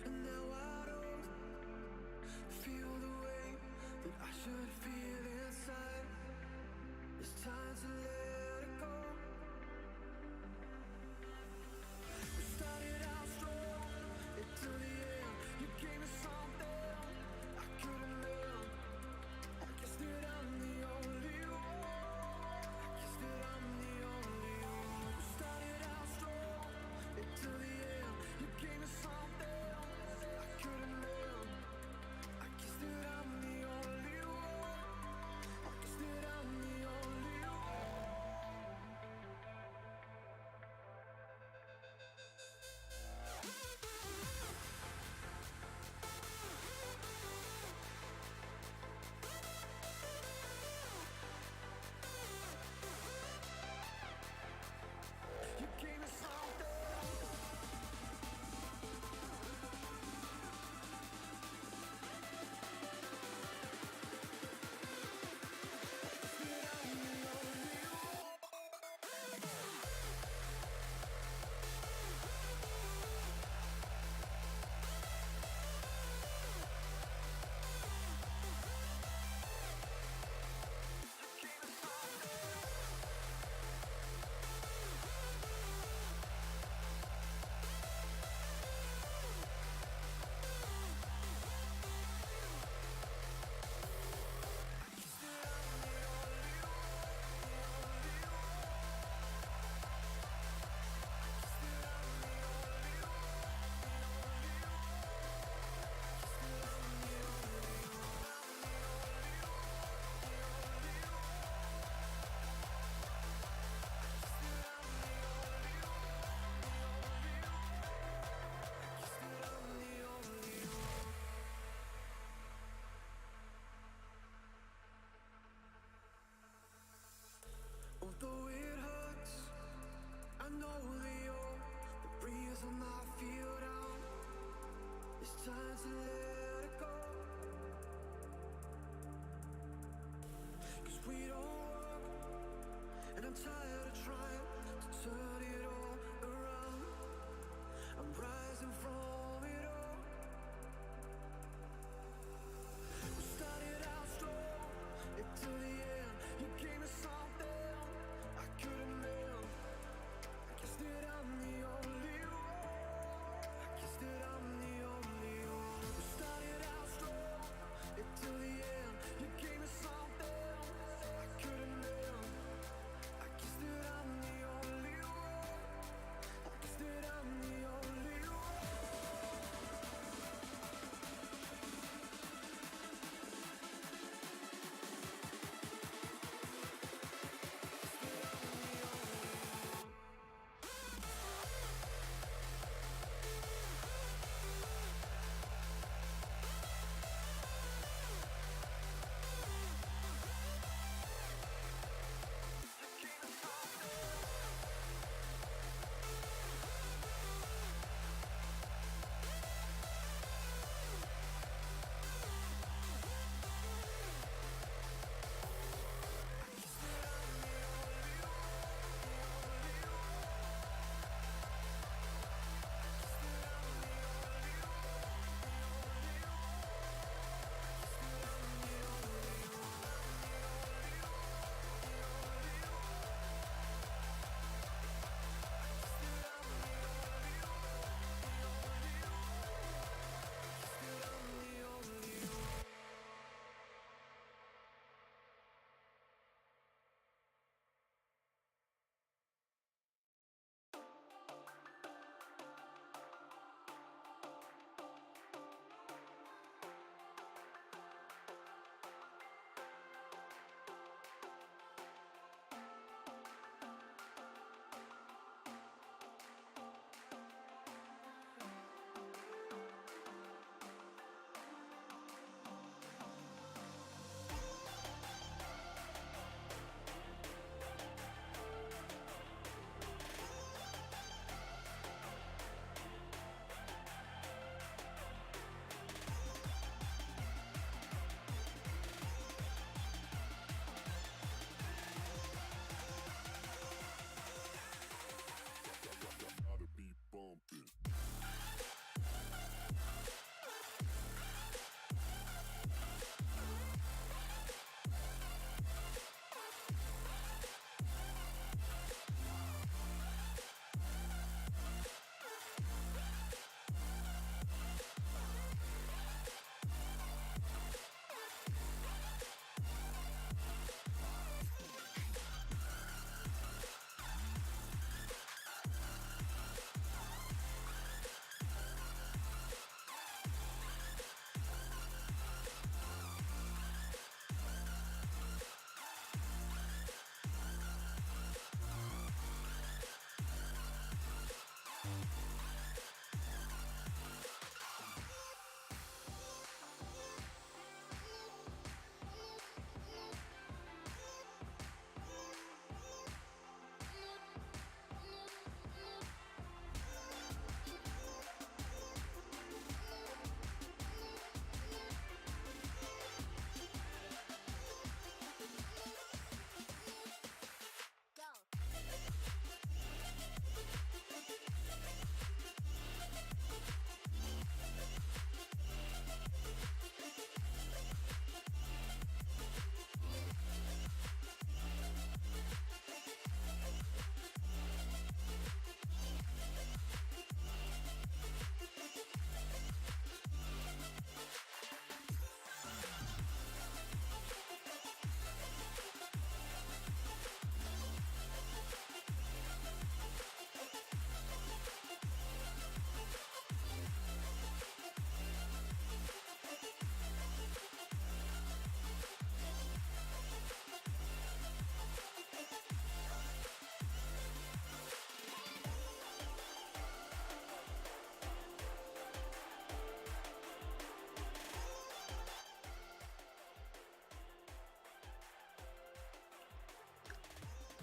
And now I don't feel the way that I should feel inside. It's time to let it go. We started out strong until the end. You gave me something I couldn't live. I guess that I'm the only one. I guess that I'm the only one. We started out strong until the end. You gave me something I couldn't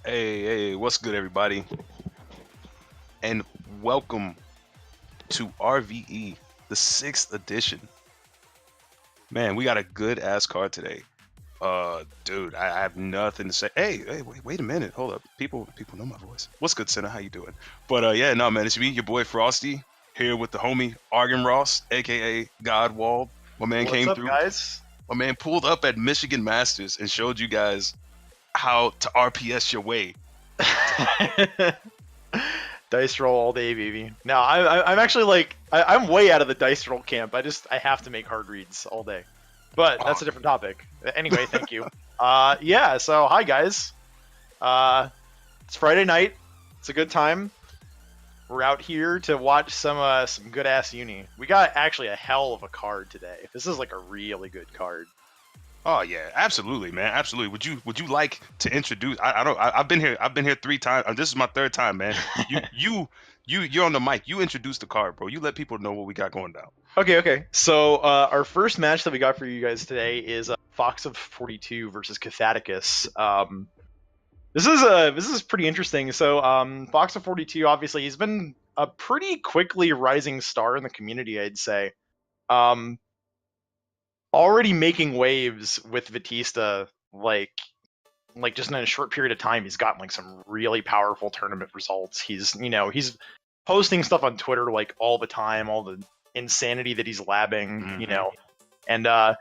Hey, what's good, everybody? And welcome to RVE, the 6th edition. Man, we got a good ass card today. Dude, I have nothing to say. Hey, wait a minute. Hold up. People know my voice. What's good, Senna? How you doing? But yeah, no, man, it's me, your boy Frosty, here with the homie Argenrost, aka Godwald. My man What's came up, through. guys? My man pulled up at Michigan Masters and showed you guys how to RPS your way. Dice roll all day, baby. No, I'm actually like I'm way out of the dice roll camp. I have to make hard reads all day, but that's a different topic. Anyway, thank you. Yeah. So hi guys. It's Friday night. It's a good time. We're out here to watch some good ass uni. We got actually a hell of a card today. This is like a really good card. Oh yeah, absolutely, man, absolutely. Would you like to introduce? I've been here 3 times. This is my 3rd time, man. You're on the mic. You introduce the card, bro. You let people know what we got going down. Okay. So our first match that we got for you guys today is FoxOf42 versus Cathaticus. This is pretty interesting. So FoxOf42, obviously, he's been a pretty quickly rising star in the community, I'd say. Already making waves with Vatista, like just in a short period of time, he's gotten like some really powerful tournament results. He's posting stuff on Twitter like all the time, all the insanity that he's labbing, and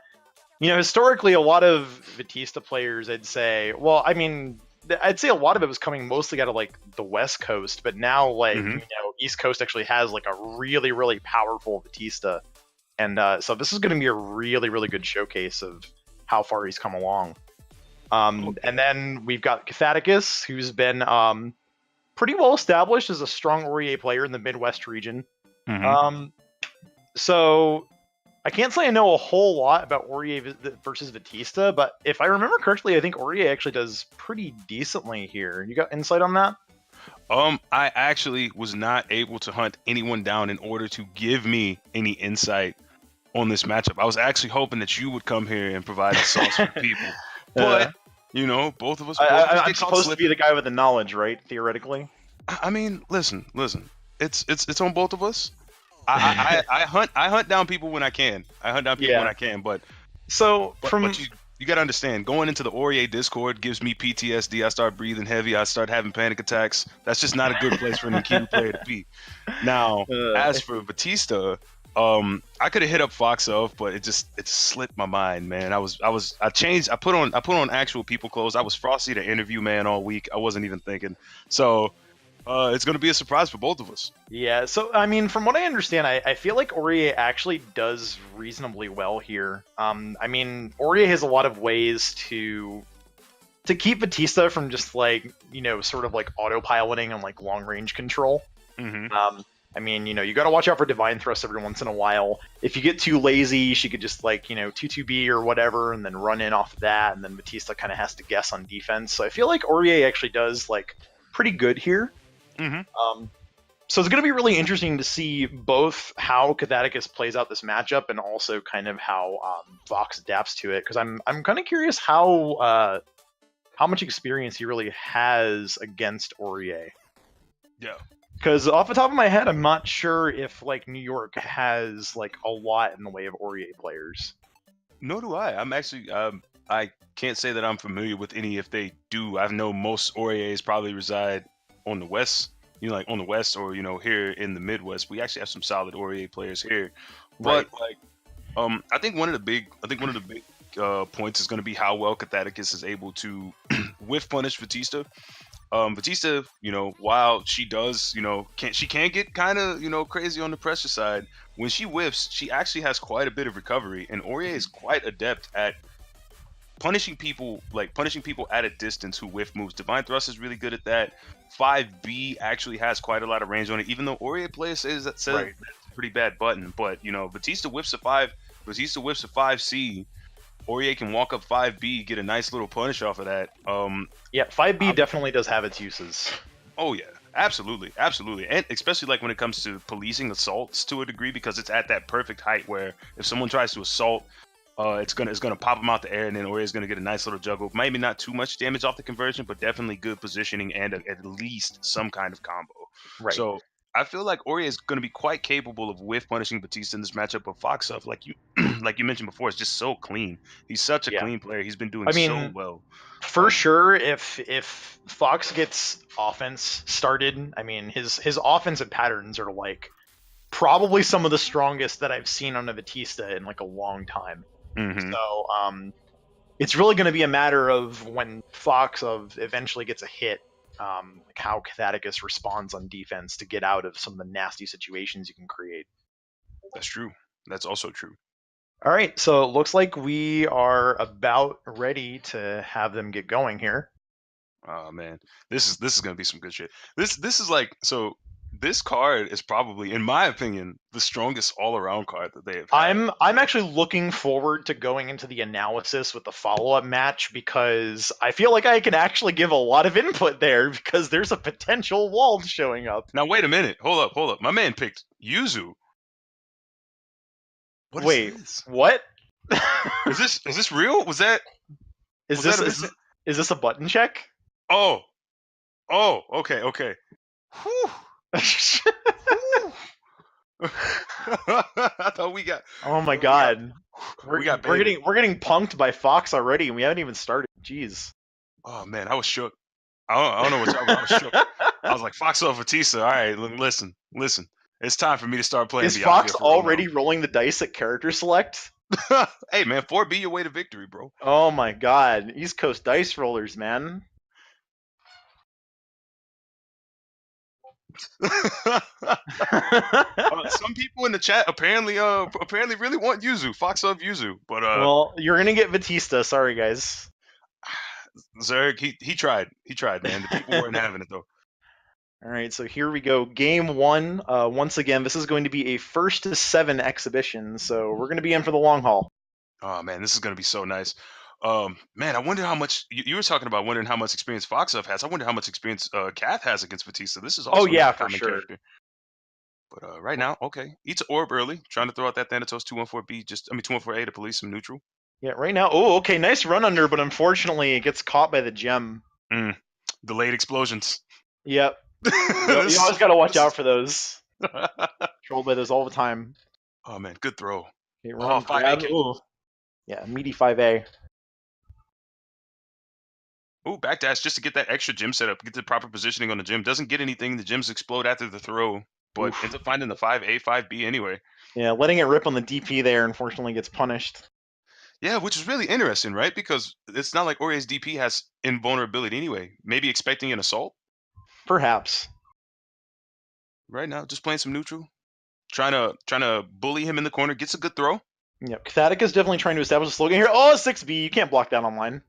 historically a lot of Vatista players, I'd say, well, I mean, I'd say a lot of it was coming mostly out of like the West Coast, but now like East Coast actually has like a really, really powerful Vatista, and so this is going to be a really, really good showcase of how far he's come along. And then we've got Cathaticus, who's been pretty well established as a strong Orie player in the Midwest region. So I can't say I know a whole lot about Orie versus Vatista, but if I remember correctly, I think Orie actually does pretty decently here. You got insight on that? I actually was not able to hunt anyone down in order to give me any insight on this matchup. I was actually hoping that you would come here and provide the sauce for people. But both of us. I'm supposed to be the guy with the knowledge, right? Theoretically. I mean, listen. It's on both of us. I hunt down people when I can. When I can. But you gotta understand, going into the Orie Discord gives me PTSD. I start breathing heavy. I start having panic attacks. That's just not a good place for an Aikido player to be. Now, as for Vatista, I could have hit up FoxOf, but it slipped my mind, man. I changed. I put on actual people clothes. I was Frosty the interview man all week. I wasn't even thinking. So it's gonna be a surprise for both of us. Yeah. So I mean, from what I understand, I feel like Orie actually does reasonably well here. I mean, Orie has a lot of ways to keep Vatista from just like sort of like autopiloting and like long range control. I mean, you got to watch out for Divine Thrust every once in a while. If you get too lazy, she could just like, 2-2B or whatever, and then run in off of that, and then Vatista kind of has to guess on defense. So I feel like Orie actually does like pretty good here. So it's going to be really interesting to see both how Cathaticus plays out this matchup and also kind of how Fox adapts to it, because I'm kind of curious how much experience he really has against Orie. Yeah. Because off the top of my head, I'm not sure if like New York has like a lot in the way of Orie players. Nor do I. I'm actually I can't say that I'm familiar with any if they do. I know most Ories probably reside on the West, like on the West or here in the Midwest. We actually have some solid Orie players here, but I think one of the big points is going to be how well Cathaticus is able to whiff punish Vatista. Vatista, while she does, she can get kind of, crazy on the pressure side. When she whiffs, she actually has quite a bit of recovery, and Orie is quite adept at punishing people at a distance who whiff moves. Divine Thrust is really good at that. 5B actually has quite a lot of range on it, even though Orie players says that's a pretty bad button. But Vatista whiffs a 5C. Orie can walk up 5B, get a nice little punish off of that. Yeah, 5B definitely does have its uses. Oh yeah, absolutely, and especially like when it comes to policing assaults to a degree, because it's at that perfect height where if someone tries to assault It's gonna pop him out the air, and then Orie's gonna get a nice little juggle. Maybe not too much damage off the conversion, but definitely good positioning and at least some kind of combo. Right. So I feel like Orie is gonna be quite capable of whiff punishing Vatista in this matchup. But FoxOf, like you like you mentioned before, is just so clean. He's such a clean player. He's been doing so well. For sure, if Fox gets offense started, I mean his offensive patterns are like probably some of the strongest that I've seen on a Vatista in like a long time. Mm-hmm. So it's really going to be a matter of when FoxOf eventually gets a hit, like how Cathaticus responds on defense to get out of some of the nasty situations you can create. That's true. That's also true. All right, so it looks like we are about ready to have them get going here. Oh man, this is gonna be some good shit. This is like, so this card is probably, in my opinion, the strongest all-around card that they have had. I'm actually looking forward to going into the analysis with the follow-up match because I feel like I can actually give a lot of input there because there's a potential Wald showing up. Now wait a minute, hold up. My man picked Yuzu. Wait, what? Is this real? Was that? Is this a button check? Oh, okay. Whew. I thought we got. Oh my god, we're getting punked by Fox already, and we haven't even started. Jeez. Oh man, I was shook. I don't know what I was shook. I was like, FoxOf Vatista. All right, listen. It's time for me to start playing. Is Fox already rolling the dice at character select? Hey man, 4B your way to victory, bro. Oh my god, East Coast dice rollers, man. Some people in the chat apparently really want Yuzu, FoxOf Yuzu, but well, you're gonna get Vatista. Sorry, guys. Zerg, he tried, man. The people weren't having it though. All right, so here we go. Game 1. Once again, this is going to be a 1st to 7 exhibition, so we're going to be in for the long haul. Oh man, this is going to be so nice. Man, I wonder how much you were talking about. Wondering how much experience FoxOf has. I wonder how much experience Cath has against Vatista. This is also for sure. Character. But right now, okay, eats an orb early, trying to throw out that Thanatos 214B. 214A to police some neutral. Yeah, right now. Oh, okay, nice run under, but unfortunately, it gets caught by the gem. Delayed explosions. Yep. You always got to watch out for those. Trolled by those all the time. Oh man, good throw. Okay, run, 5A. Yeah, meaty 5A. Ooh, backdash just to get that extra gym set up, get the proper positioning on the gym. Doesn't get anything. The gyms explode after the throw, but ends up finding the 5A, 5B anyway. Yeah, letting it rip on the DP there unfortunately gets punished. Yeah, which is really interesting, right? Because it's not like Orie's DP has invulnerability anyway. Maybe expecting an assault? Perhaps. Right now, just playing some neutral. Trying to bully him in the corner. Gets a good throw. Yep, Cathaticus is definitely trying to establish a slogan here. Oh, 6B. You can't block that online.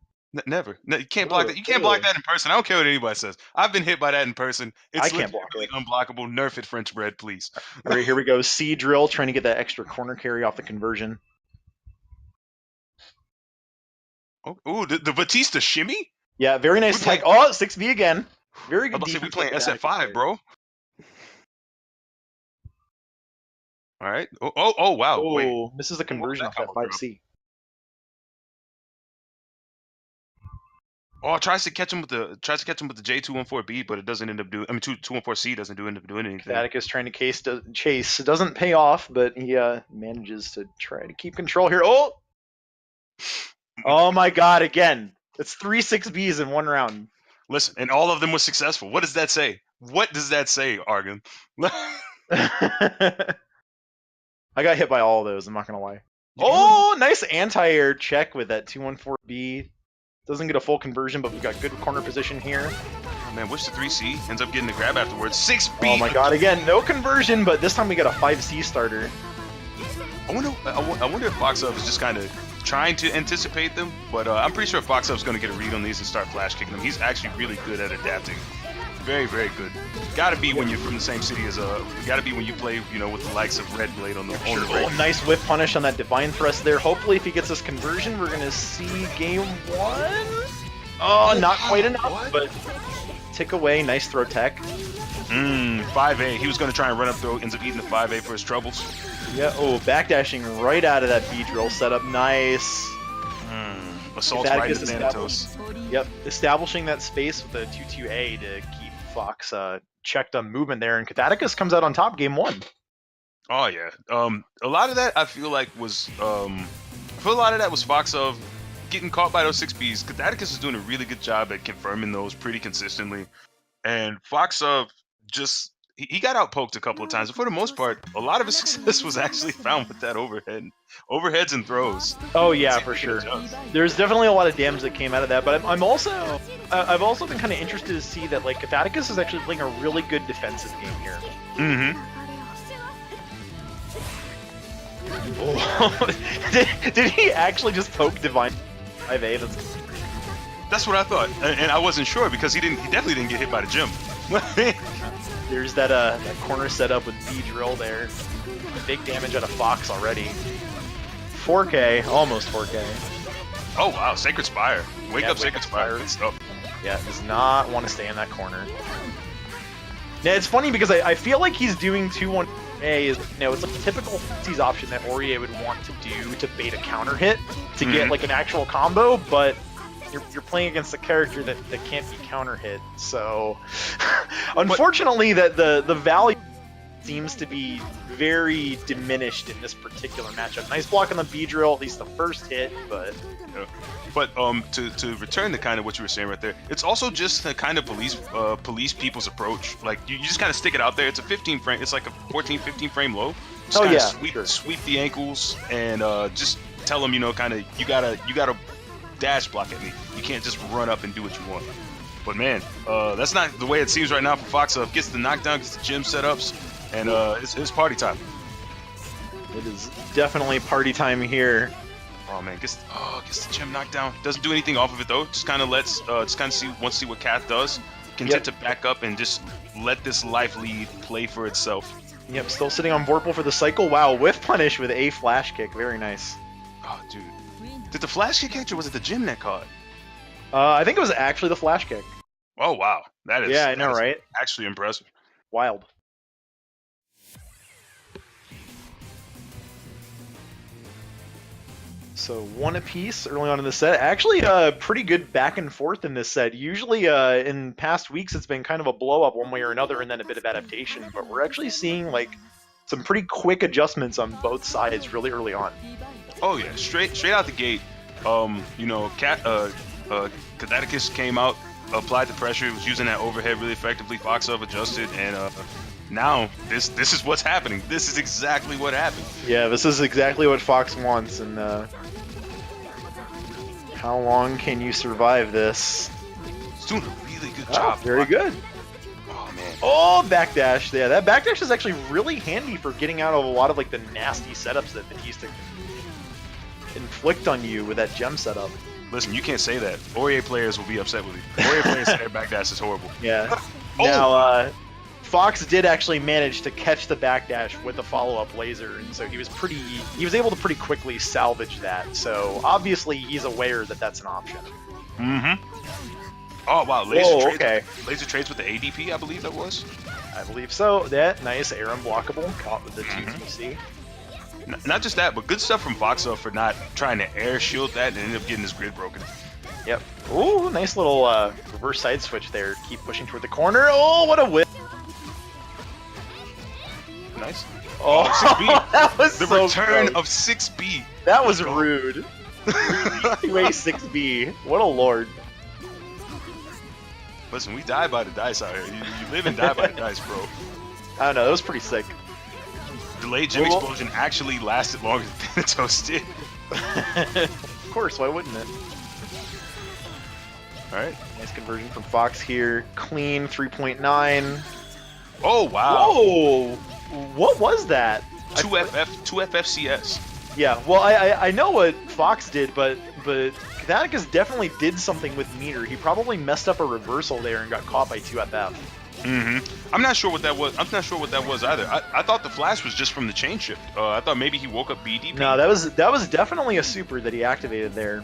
Never. No, you can't block that. You can't block that in person. I don't care what anybody says. I've been hit by that in person. It's I can't block it. Unblockable. Nerf it, French bread, please. All right, here we go. C drill, trying to get that extra corner carry off the conversion. Oh, the Vatista shimmy? Yeah, very nice tech. Oh, 6B again. Very good. We playing SF5, bro. All right. Oh, wow. Oh, wait. Misses the conversion off that 5C. Oh, tries to catch him with the J214B, but it doesn't end up doing. 214C doesn't end up doing anything. Cathaticus trying to chase. It doesn't pay off, but he manages to try to keep control here. Oh my God! Again, it's 3 6Bs in one round. Listen, and all of them were successful. What does that say? What does that say, Argon? I got hit by all of those. I'm not gonna lie. Oh, nice anti-air check with that 214B. Doesn't get a full conversion, but we've got good corner position here. Oh man, wish the 3C ends up getting the grab afterwards. 6B. Oh my God! Again, no conversion, but this time we got a 5C starter. I wonder if FoxOf is just kind of trying to anticipate them, but I'm pretty sure FoxOf's going to get a read on these and start flash kicking them. He's actually really good at adapting. Very, very good. Gotta be when you're from the same city as gotta be when you play, with the likes of Red Blade on the Sure. Oh, nice whip punish on that Divine Thrust there. Hopefully, if he gets this conversion, we're gonna see game 1. Oh, not quite enough, but tick away. Nice throw tech. 5A. He was going to try and run up throw, ends up eating the 5A for his troubles. Yeah, oh, backdashing right out of that B drill setup. Nice. Assaults right into the Thanatos. Yep, establishing that space with the 2-2A to keep Fox checked on movement there, and Cathaticus comes out on top game 1. Oh yeah. A lot of that I feel like was FoxOf getting caught by those 6Bs. Cathaticus is doing a really good job at confirming those pretty consistently, and FoxOf just he got outpoked a couple of times, but for the most part, a lot of his success was actually found with that overheads and throws. Oh yeah, for sure. There's definitely a lot of damage that came out of that, but I've also been kind of interested to see that like Cathaticus is actually playing a really good defensive game here. Did he actually just poke Divine 5A? That's what I thought, and I wasn't sure because he definitely didn't get hit by the gym. There's that corner setup with B drill there. Big damage out of Fox already. 4K, almost 4K. Oh wow, Sacred Spire. Wake up, Sacred Spire. Good stuff. Yeah, does not want to stay in that corner. Now it's funny because I feel like he's doing 2-1A is, you know, it's like a typical F's option that Orie would want to do to bait a counter hit to get like an actual combo, but you're playing against a character that can't be counter hit. So unfortunately that the value seems to be very diminished in this particular matchup. Nice block on the B drill, at least the first hit, but But to return to kind of what you were saying right there, it's also just the kind of police people's approach. Like you just kind of stick it out there. It's a 15 frame. It's like a 14-15 frame low. Just sweep the ankles and just tell them, you know, kind of you gotta dash block at me. You can't just run up and do what you want. But man, that's not the way it seems right now for FoxOf. Gets the knockdown, gets the gym setups, and it's party time. It is definitely party time here. Oh man, gets the gym knocked down. Doesn't do anything off of it though. Just kind of wants to see what Cath does. Content to back up and just let this life lead play for itself. Yep, still sitting on Vorpal for the cycle. Wow, whiff punish with a flash kick. Very nice. Oh dude, did the flash kick catch or was it the gym that caught? I think it was actually the flash kick. Oh wow, that is I know, right? Actually impressive. Wild. So 1 apiece early on in the set. Actually, pretty good back and forth in this set. Usually, in past weeks, it's been kind of a blow up one way or another, and then a bit of adaptation. But we're actually seeing like some pretty quick adjustments on both sides really early on. Oh yeah, straight out the gate. You know, Cathaticus came out, applied the pressure, was using that overhead really effectively. FoxOf adjusted, and now this is what's happening. This is exactly what happened. Yeah, this is exactly what Fox wants, and how long can you survive this? He's doing a really good job. Very good. Oh man. Oh, backdash. Yeah, that backdash is actually really handy for getting out of a lot of like the nasty setups that Vatista can inflict on you with that gem setup. Listen, you can't say that. Orie players will be upset with you. Orie players say their backdash is horrible. Yeah. Now, Fox did actually manage to catch the backdash with a follow-up laser, and so he was able to pretty quickly salvage that. So obviously he's aware that that's an option. Oh wow, laser trades with the ADP, I believe that was. I believe so. That nice air unblockable caught with the 2TC. Not just that, but good stuff from FoxOf for not trying to air shield that and ended up getting his grid broken. Yep. Ooh, nice little reverse side switch there. Keep pushing toward the corner. Oh, what a whip! Nice. Oh, 6B. That was the so return gross. of 6B. That was rude. 6B. What a lord. Listen, we die by the dice out here. You live and die by the dice, bro. I don't know. That was pretty sick. Delayed gym explosion actually lasted longer than Thanatos did. Of course, why wouldn't it? Alright. Nice conversion from Fox here. Clean 3.9. Oh, wow. Whoa! What was that? 2FFCS. Yeah, well, I know what Fox did, but Cathaticus definitely did something with meter. He probably messed up a reversal there and got caught by 2FF. I'm not sure what that was. I'm not sure what that was either. I thought the flash was just from the chain shift. I thought maybe he woke up BDP. No, that was definitely a super that he activated there.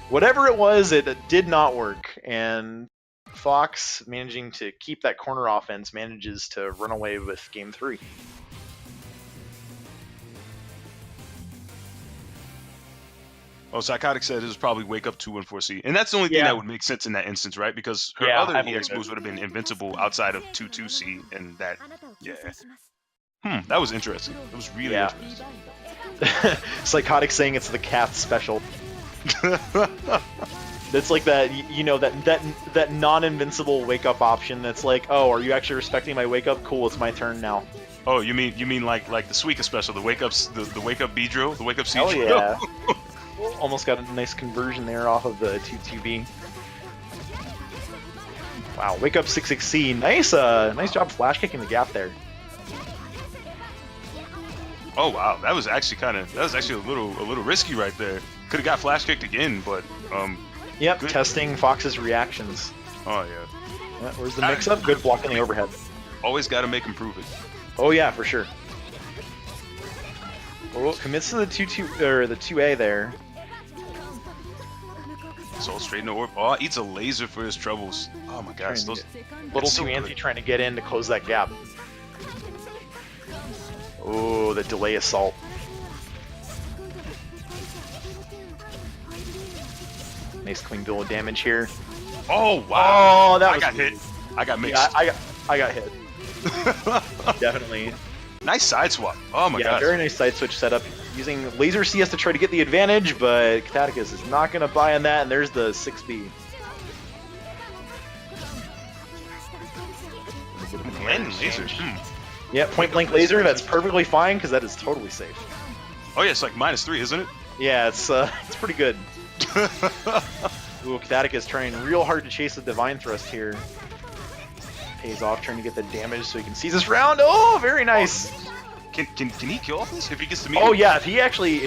Whatever it was, it did not work, and Fox, managing to keep that corner offense, manages to run away with game 3. Oh, Psychotic said it was probably Wake Up 2 and 4C. And that's the only thing that would make sense in that instance, right? Because her Yeah, other I believe EX it. moves would have been invincible outside of 2-2C, and that, yeah. That was interesting. It was really interesting. Psychotic saying it's the Cath special. That's like that, you know, that non-invincible wake-up option that's like, oh, are you actually respecting my wake-up? Cool, it's my turn now. Oh, you mean like the Suika special, the Wake Up B drill, the Wake Up C Hell drill? yeah. Almost got a nice conversion there off of the 2-2B. Wow, Wake Up 6-6C. Nice job flash kicking the gap there. Oh wow, that was actually a little risky right there. Could have got flash kicked again, but Yep, good. Testing Fox's reactions. Oh yeah. Yeah, where's the mix-up? Good block on the overhead. Always got to make him prove it. Oh yeah, for sure. Oh, commits to the 2-2 or the 2A there. Soul straight in the orb. Oh, eats a laser for his troubles. Oh my gosh, those Little so too antsy good. trying to get in to close that gap. Oh, the delay assault. Nice clean deal of damage here. Oh wow. Oh, that I was got hit. I got mixed. Yeah, I got hit. Definitely. Nice side swap. Oh my Yeah, gosh. very nice side switch setup. Using laser CS to try to get the advantage, but Cathaticus is not going to buy on that, and there's the 6B. Landing lasers. Yeah, point blank laser, that's perfectly fine, because that is totally safe. Oh yeah, it's like -3, isn't it? Yeah, it's pretty good. Ooh, Cathaticus trying real hard to chase the Divine Thrust here. Pays off trying to get the damage so he can seize this round. Oh, very nice. Can he kill off this if he gets to meet Oh him? yeah, if he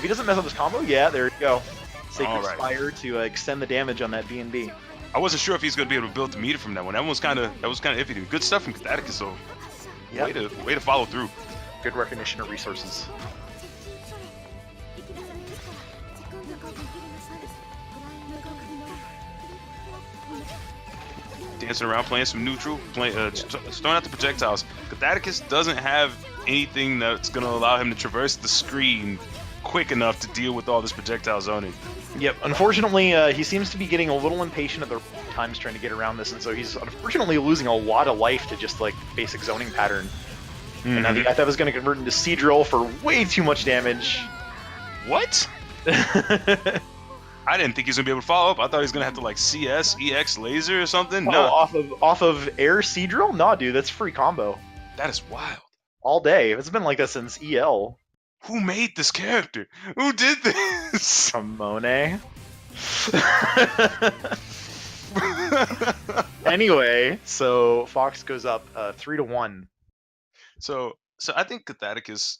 doesn't mess up his combo, yeah, there you go. Sacred Alright. Spire to extend the damage on that B&B. I wasn't sure if he's gonna be able to build the meter from that one. That was kind of iffy. Dude. Good stuff from Cathaticus though. Yep. Way to follow through. Good recognition of resources. Dancing around, playing some neutral, throwing out the projectiles. Cathaticus doesn't have anything that's gonna allow him to traverse the screen quick enough to deal with all this projectile zoning. Yep, unfortunately, he seems to be getting a little impatient at the times trying to get around this, and so he's unfortunately losing a lot of life to just like basic zoning pattern. And now the FF is going to convert into C-Drill for way too much damage. What? I didn't think he was gonna be able to follow up. I thought he was gonna have to like CS, EX, laser or something. Oh, No, off of air C-Drill? Nah, dude, that's free combo. that is wild. All day. It's been like that since EL. Who made this character? Who did this? Ramone. Anyway, so Fox goes up 3-1. So I think Cathaticus,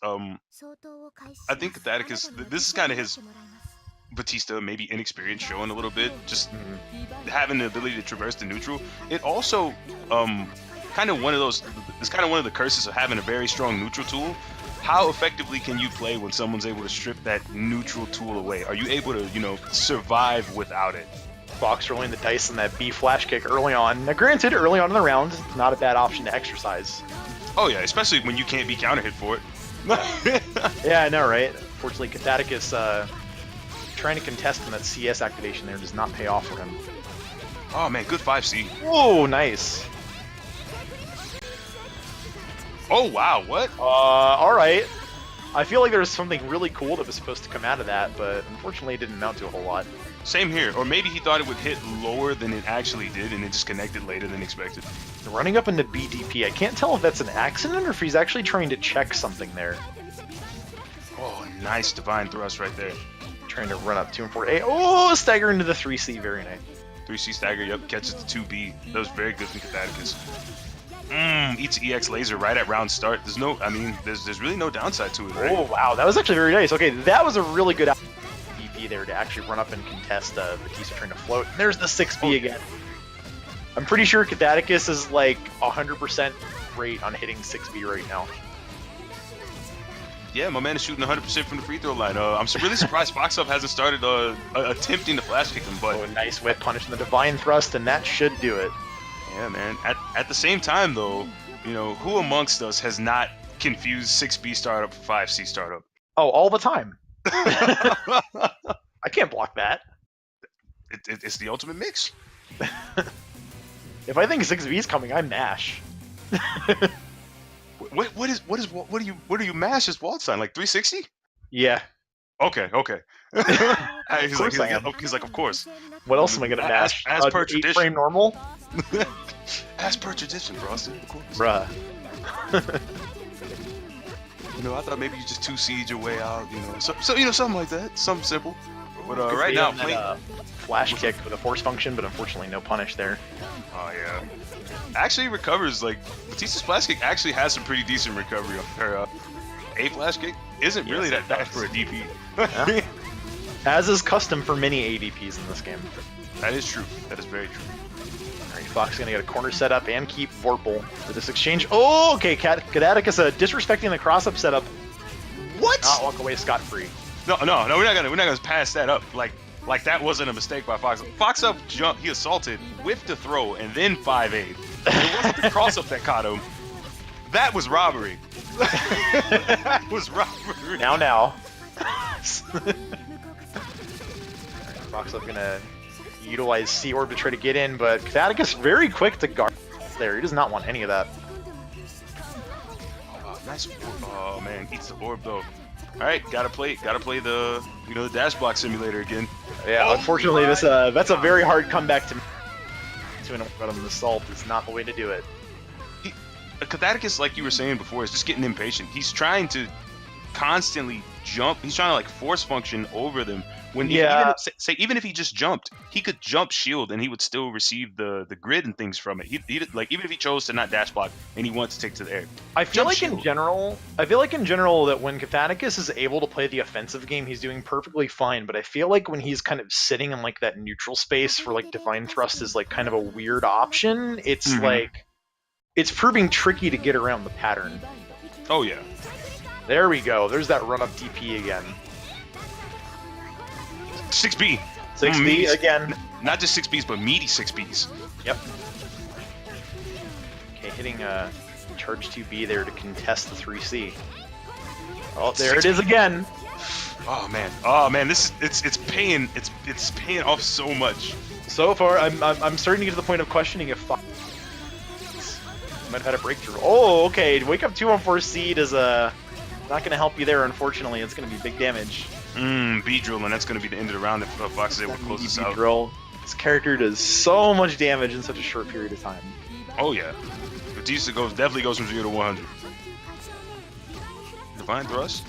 this is kind of his Vatista, maybe inexperience showing a little bit, just having the ability to traverse the neutral. It also, kind of one of the curses of having a very strong neutral tool. How effectively can you play when someone's able to strip that neutral tool away? Are you able to, survive without it? Fox rolling the dice on that B flash kick early on. Now, granted, early on in the round, not a bad option to exercise. Oh yeah, especially when you can't be counter hit for it. Yeah, I know, right? Fortunately, Cathaticus trying to contest on that CS activation there does not pay off for him. Oh man, good 5C. Whoa, nice. Oh wow, what? All right. I feel like there was something really cool that was supposed to come out of that, but unfortunately it didn't amount to a whole lot. Same here. Or maybe he thought it would hit lower than it actually did, and it just connected later than expected. Running up into BDP, I can't tell if that's an accident or if he's actually trying to check something there. Oh, nice divine thrust right there. Trying to run up 2 and 4A. Oh, stagger into the 3C, very nice. 3C stagger, yep, catches the 2B. That was very good from Cathaticus. Eats EX laser right at round start. There's really no downside to it, right? Oh, wow, that was actually very nice. Okay, that was a really good DP there to actually run up and contest Vatista trying to float. And there's the 6B again. I'm pretty sure Cathaticus is like 100% rate on hitting 6B right now. Yeah, my man is shooting 100% from the free throw line. I'm really surprised FoxOf hasn't started attempting to flash kick him, but... Oh, nice whip punish in the Divine Thrust, and that should do it. Yeah, man. At the same time, though, you know, who amongst us has not confused 6B startup for 5C startup? Oh, all the time. I can't block that. It's the ultimate mix. If I think 6B is coming, I'm Nash. What do you mash as Waldstein? Like 360? Yeah. Okay. He's course I am. like, of course. What else am I gonna mash? As per 8 tradition. frame normal? As per tradition, Frosty. Of course. Bruh. You know, I thought maybe you just 2C'd your way out. You know, so you know, something like that, something simple. But right now, flash kick with a force function, but unfortunately no punish there. Oh yeah. Actually recovers, like Batista's flash kick actually has some pretty decent recovery. Her A flash kick isn't really that bad for a DP. Yeah. As is custom for many ADPs in this game. That is true. That is very true. Alright, Fox gonna get a corner setup and keep Vorpal for this exchange. Oh, okay, Cathaticus disrespecting the cross-up setup. What? Not walk away scot-free. No, we're not gonna pass that up. Like that wasn't a mistake by Fox. Fox up jump, he assaulted, whiffed the throw, and then 5-8. It wasn't the cross up that caught him. That was robbery. That was robbery. Now. Fox up gonna utilize Sea Orb to try to get in, but Cathaticus very quick to guard there. He does not want any of that. Nice. Oh man, eats the orb though. All right, gotta play the the dash block simulator again. Yeah, unfortunately, that's a very hard comeback to an assault. Is not the way to do it. Cathaticus, like you were saying before, is just getting impatient. He's trying to constantly jump. He's trying to like force function over them. When even if he just jumped, he could jump shield and he would still receive the grid and things from it. He like even if he chose to not dash block and he wants to take to the air. I feel like in general that when Cathaticus is able to play the offensive game, he's doing perfectly fine. But I feel like when he's kind of sitting in like that neutral space for like Divine Thrust is like kind of a weird option. It's like it's proving tricky to get around the pattern. Oh yeah. There we go. There's that run up DP again. 6B. 6B again. Not just 6Bs, but meaty 6Bs. Yep. Okay, hitting charge 2B there to contest the 3C. Oh, there it is again. Oh man, this is it's paying off so much. So far, I'm starting to get to the point of questioning if Fox might have had a breakthrough. Oh, okay. Wake up 214 is not going to help you there. Unfortunately, it's going to be big damage. B-drill, and that's going to be the end of the round if Fox is able to close this out. B-drill. This character does so much damage in such a short period of time. Oh yeah, Vatista definitely goes from 0 to 100. Divine Thrust?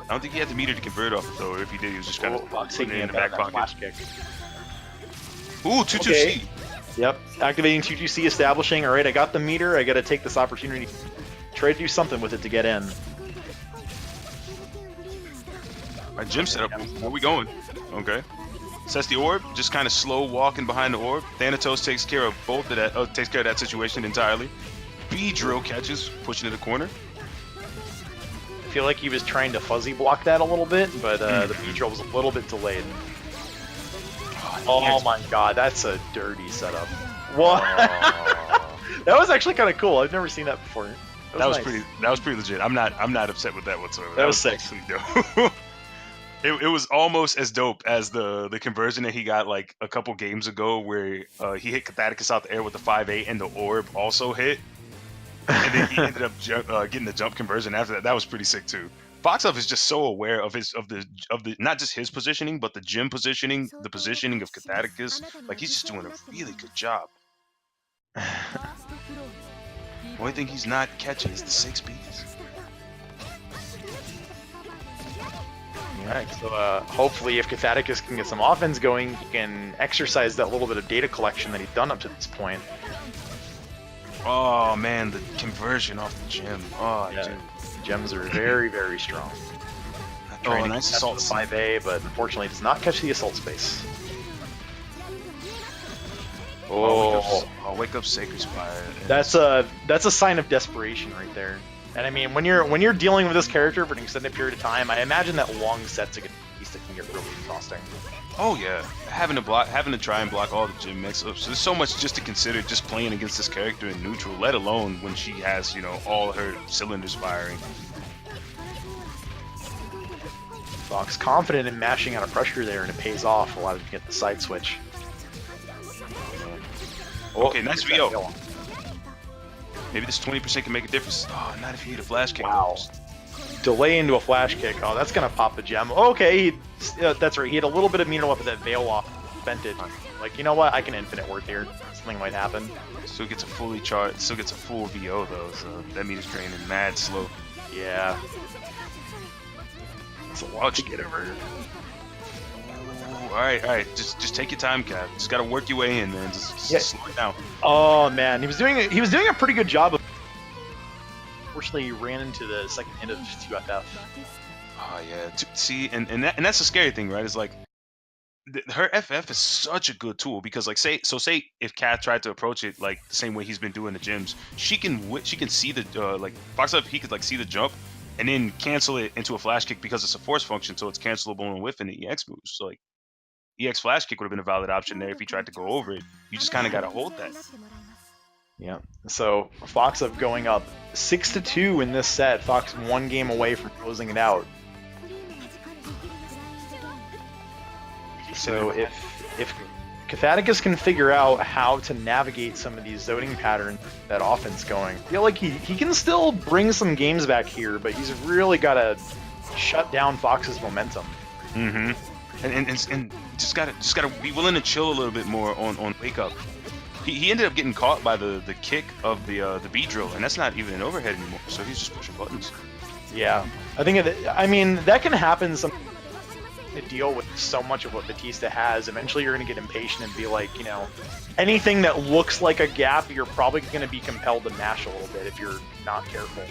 I don't think he had the meter to convert off it though. If he did, he was just kind of putting it in the back pocket. Flash kick. Ooh, 2-2-C. Okay. Yep, activating 2-2-C, establishing. All right, I got the meter. I got to take this opportunity. Try to do something with it to get in. My gym setup. Where we going? Okay. Sets the orb. Just kind of slow walking behind the orb. Thanatos takes care of both of that. Takes care of that situation entirely. B-drill catches, pushing to the corner. I feel like he was trying to fuzzy block that a little bit, but the B-drill was a little bit delayed. Oh my god, that's a dirty setup. What? That was actually kind of cool. I've never seen that before. That was nice. That was pretty legit. I'm not upset with that whatsoever. That was sick. Dope. It was almost as dope as the conversion that he got like a couple games ago where he hit Cathaticus out the air with the 5-8 and the orb also hit. And then he ended up getting the jump conversion after that. That was pretty sick too. FoxOf is just so aware of the not just his positioning, but the gym positioning, the positioning of Cathaticus. Like he's just doing a really good job. The only thing he's not catching is the 6Bs. Alright, so hopefully if Cathaticus can get some offense going, he can exercise that little bit of data collection that he's done up to this point. Oh man, the conversion off the gem. Oh, yeah. dude. Gems are very, very strong. Trying to nice assault assault 5A, but unfortunately does not catch the assault space. Oh, wake up Sacred Spire. that's a sign of desperation right there. And I mean, when you're dealing with this character for an extended period of time, I imagine that long sets against Vatista can get really exhausting. Oh yeah, having to try and block all the gym mix-ups. There's so much just to consider just playing against this character in neutral, let alone when she has, you know, all her cylinders firing. Fox confident in mashing out of pressure there, and it pays off, allowed him to get the side switch. Okay, nice VO. Maybe this 20% can make a difference. Oh, not if you need a flash kick. Wow. Delay into a flash kick. Oh, that's gonna pop the gem. Okay, that's right. He had a little bit of immunity up with that veil off. Bent it. Like, you know what? I can infinite worth here. Something might happen. Still gets a fully charged. Still gets a full VO though. So that meter's draining mad slow. Yeah. That's a lot to get over. All right. Just take your time, Cap. Just gotta work your way in, man. Just slow it down. Oh man, he was doing a pretty good job of. Unfortunately, he ran into the second hit of 2FF. Oh yeah. See, and that's the scary thing, right? Is like her FF is such a good tool because, like, say if Cat tried to approach it like the same way he's been doing the gyms, she can see the like FoxOf, he could like see the jump and then cancel it into a flash kick because it's a force function, so it's cancelable and whiff in the EX moves. So like EX flash kick would have been a valid option there if he tried to go over it. You just kind of got to hold that. Yeah. So FoxOf going up 6-2 in this set. Fox 1 game away from closing it out. So if Cathaticus can figure out how to navigate some of these zoning patterns, that offense going, I feel like he can still bring some games back here, but he's really got to shut down Fox's momentum. Mm-hmm. And just gotta be willing to chill a little bit more on wake up. He ended up getting caught by the kick of the B drill, and that's not even an overhead anymore. So he's just pushing buttons. Yeah, I mean that can happen. To deal with so much of what Vatista has, eventually you're going to get impatient and be like, you know, anything that looks like a gap, you're probably going to be compelled to mash a little bit if you're not careful.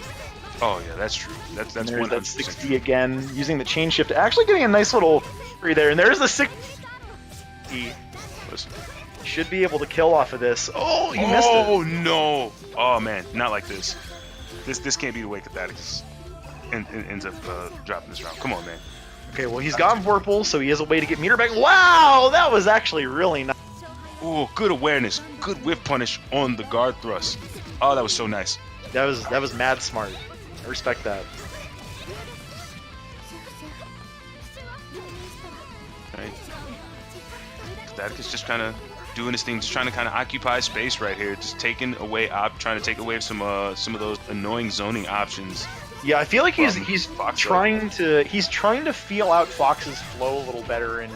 Oh yeah, that's true. That's there's that 60 again, using the chain shift, actually getting a nice little free there, and there's the 60. Listen. Should be able to kill off of this. Oh, he missed it. Oh no! Oh man, not like this. This can't be the way Cathaticus ends up dropping this round. Come on, man. Okay, well he's got Vorpal, so he has a way to get meter back. Wow, that was actually really nice. Oh, good awareness, good whiff punish on the guard thrust. Oh, that was so nice. That was mad smart. I respect that. Right. Cathaticus just kind of doing his thing, just trying to kind of occupy space right here, just taking away trying to take away some of those annoying zoning options. Yeah, I feel like he's trying to feel out Fox's flow a little better and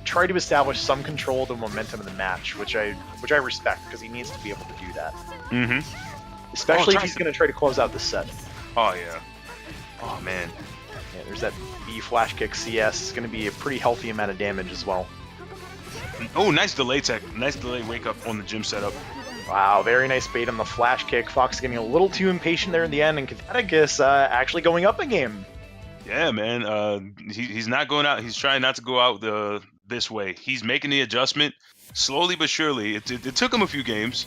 try to establish some control of the momentum of the match, which I respect because he needs to be able to do that. Mm-hmm. Especially if he's going to try to close out the set. Oh yeah. Oh man. Yeah, there's that B flash kick CS. It's going to be a pretty healthy amount of damage as well. Oh, nice delay tech. Nice delay wake up on the gym setup. Wow, very nice bait on the flash kick. Fox getting a little too impatient there in the end, and Cathaticus actually going up a game. Yeah, man. He's not going out. He's trying not to go out this way. He's making the adjustment slowly but surely. It took him a few games.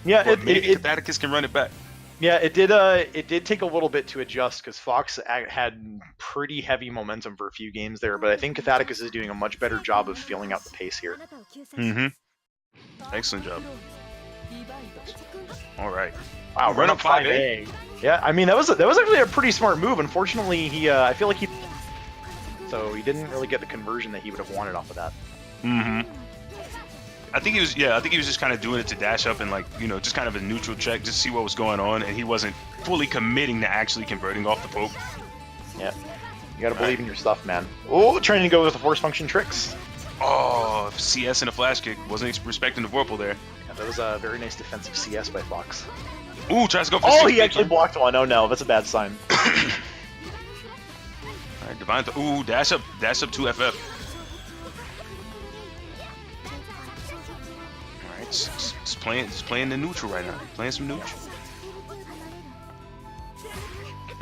Yeah, maybe Cathaticus can run it back. Yeah, it did take a little bit to adjust because Fox had pretty heavy momentum for a few games there, but I think Cathaticus is doing a much better job of feeling out the pace here. Mm-hmm. Excellent job. All right. Wow, run up 5A. Yeah, I mean that was actually a pretty smart move. Unfortunately, I feel like he didn't really get the conversion that he would have wanted off of that. Mm-hmm. I think he was just kind of doing it to dash up and, like, you know, just kind of a neutral check, just see what was going on, and he wasn't fully committing to actually converting off the poke. Yeah, you gotta believe in your stuff, man. Oh, trying to go with the force function tricks. Oh, CS and a flash kick. Wasn't respecting the Vorpal there. Yeah, that was a very nice defensive CS by Fox. Ooh, tries to go for he actually blocked one. Oh no, that's a bad sign. Alright, Divine. Ooh, dash up 2FF. Alright, just playing the neutral right now. Playing some neutral.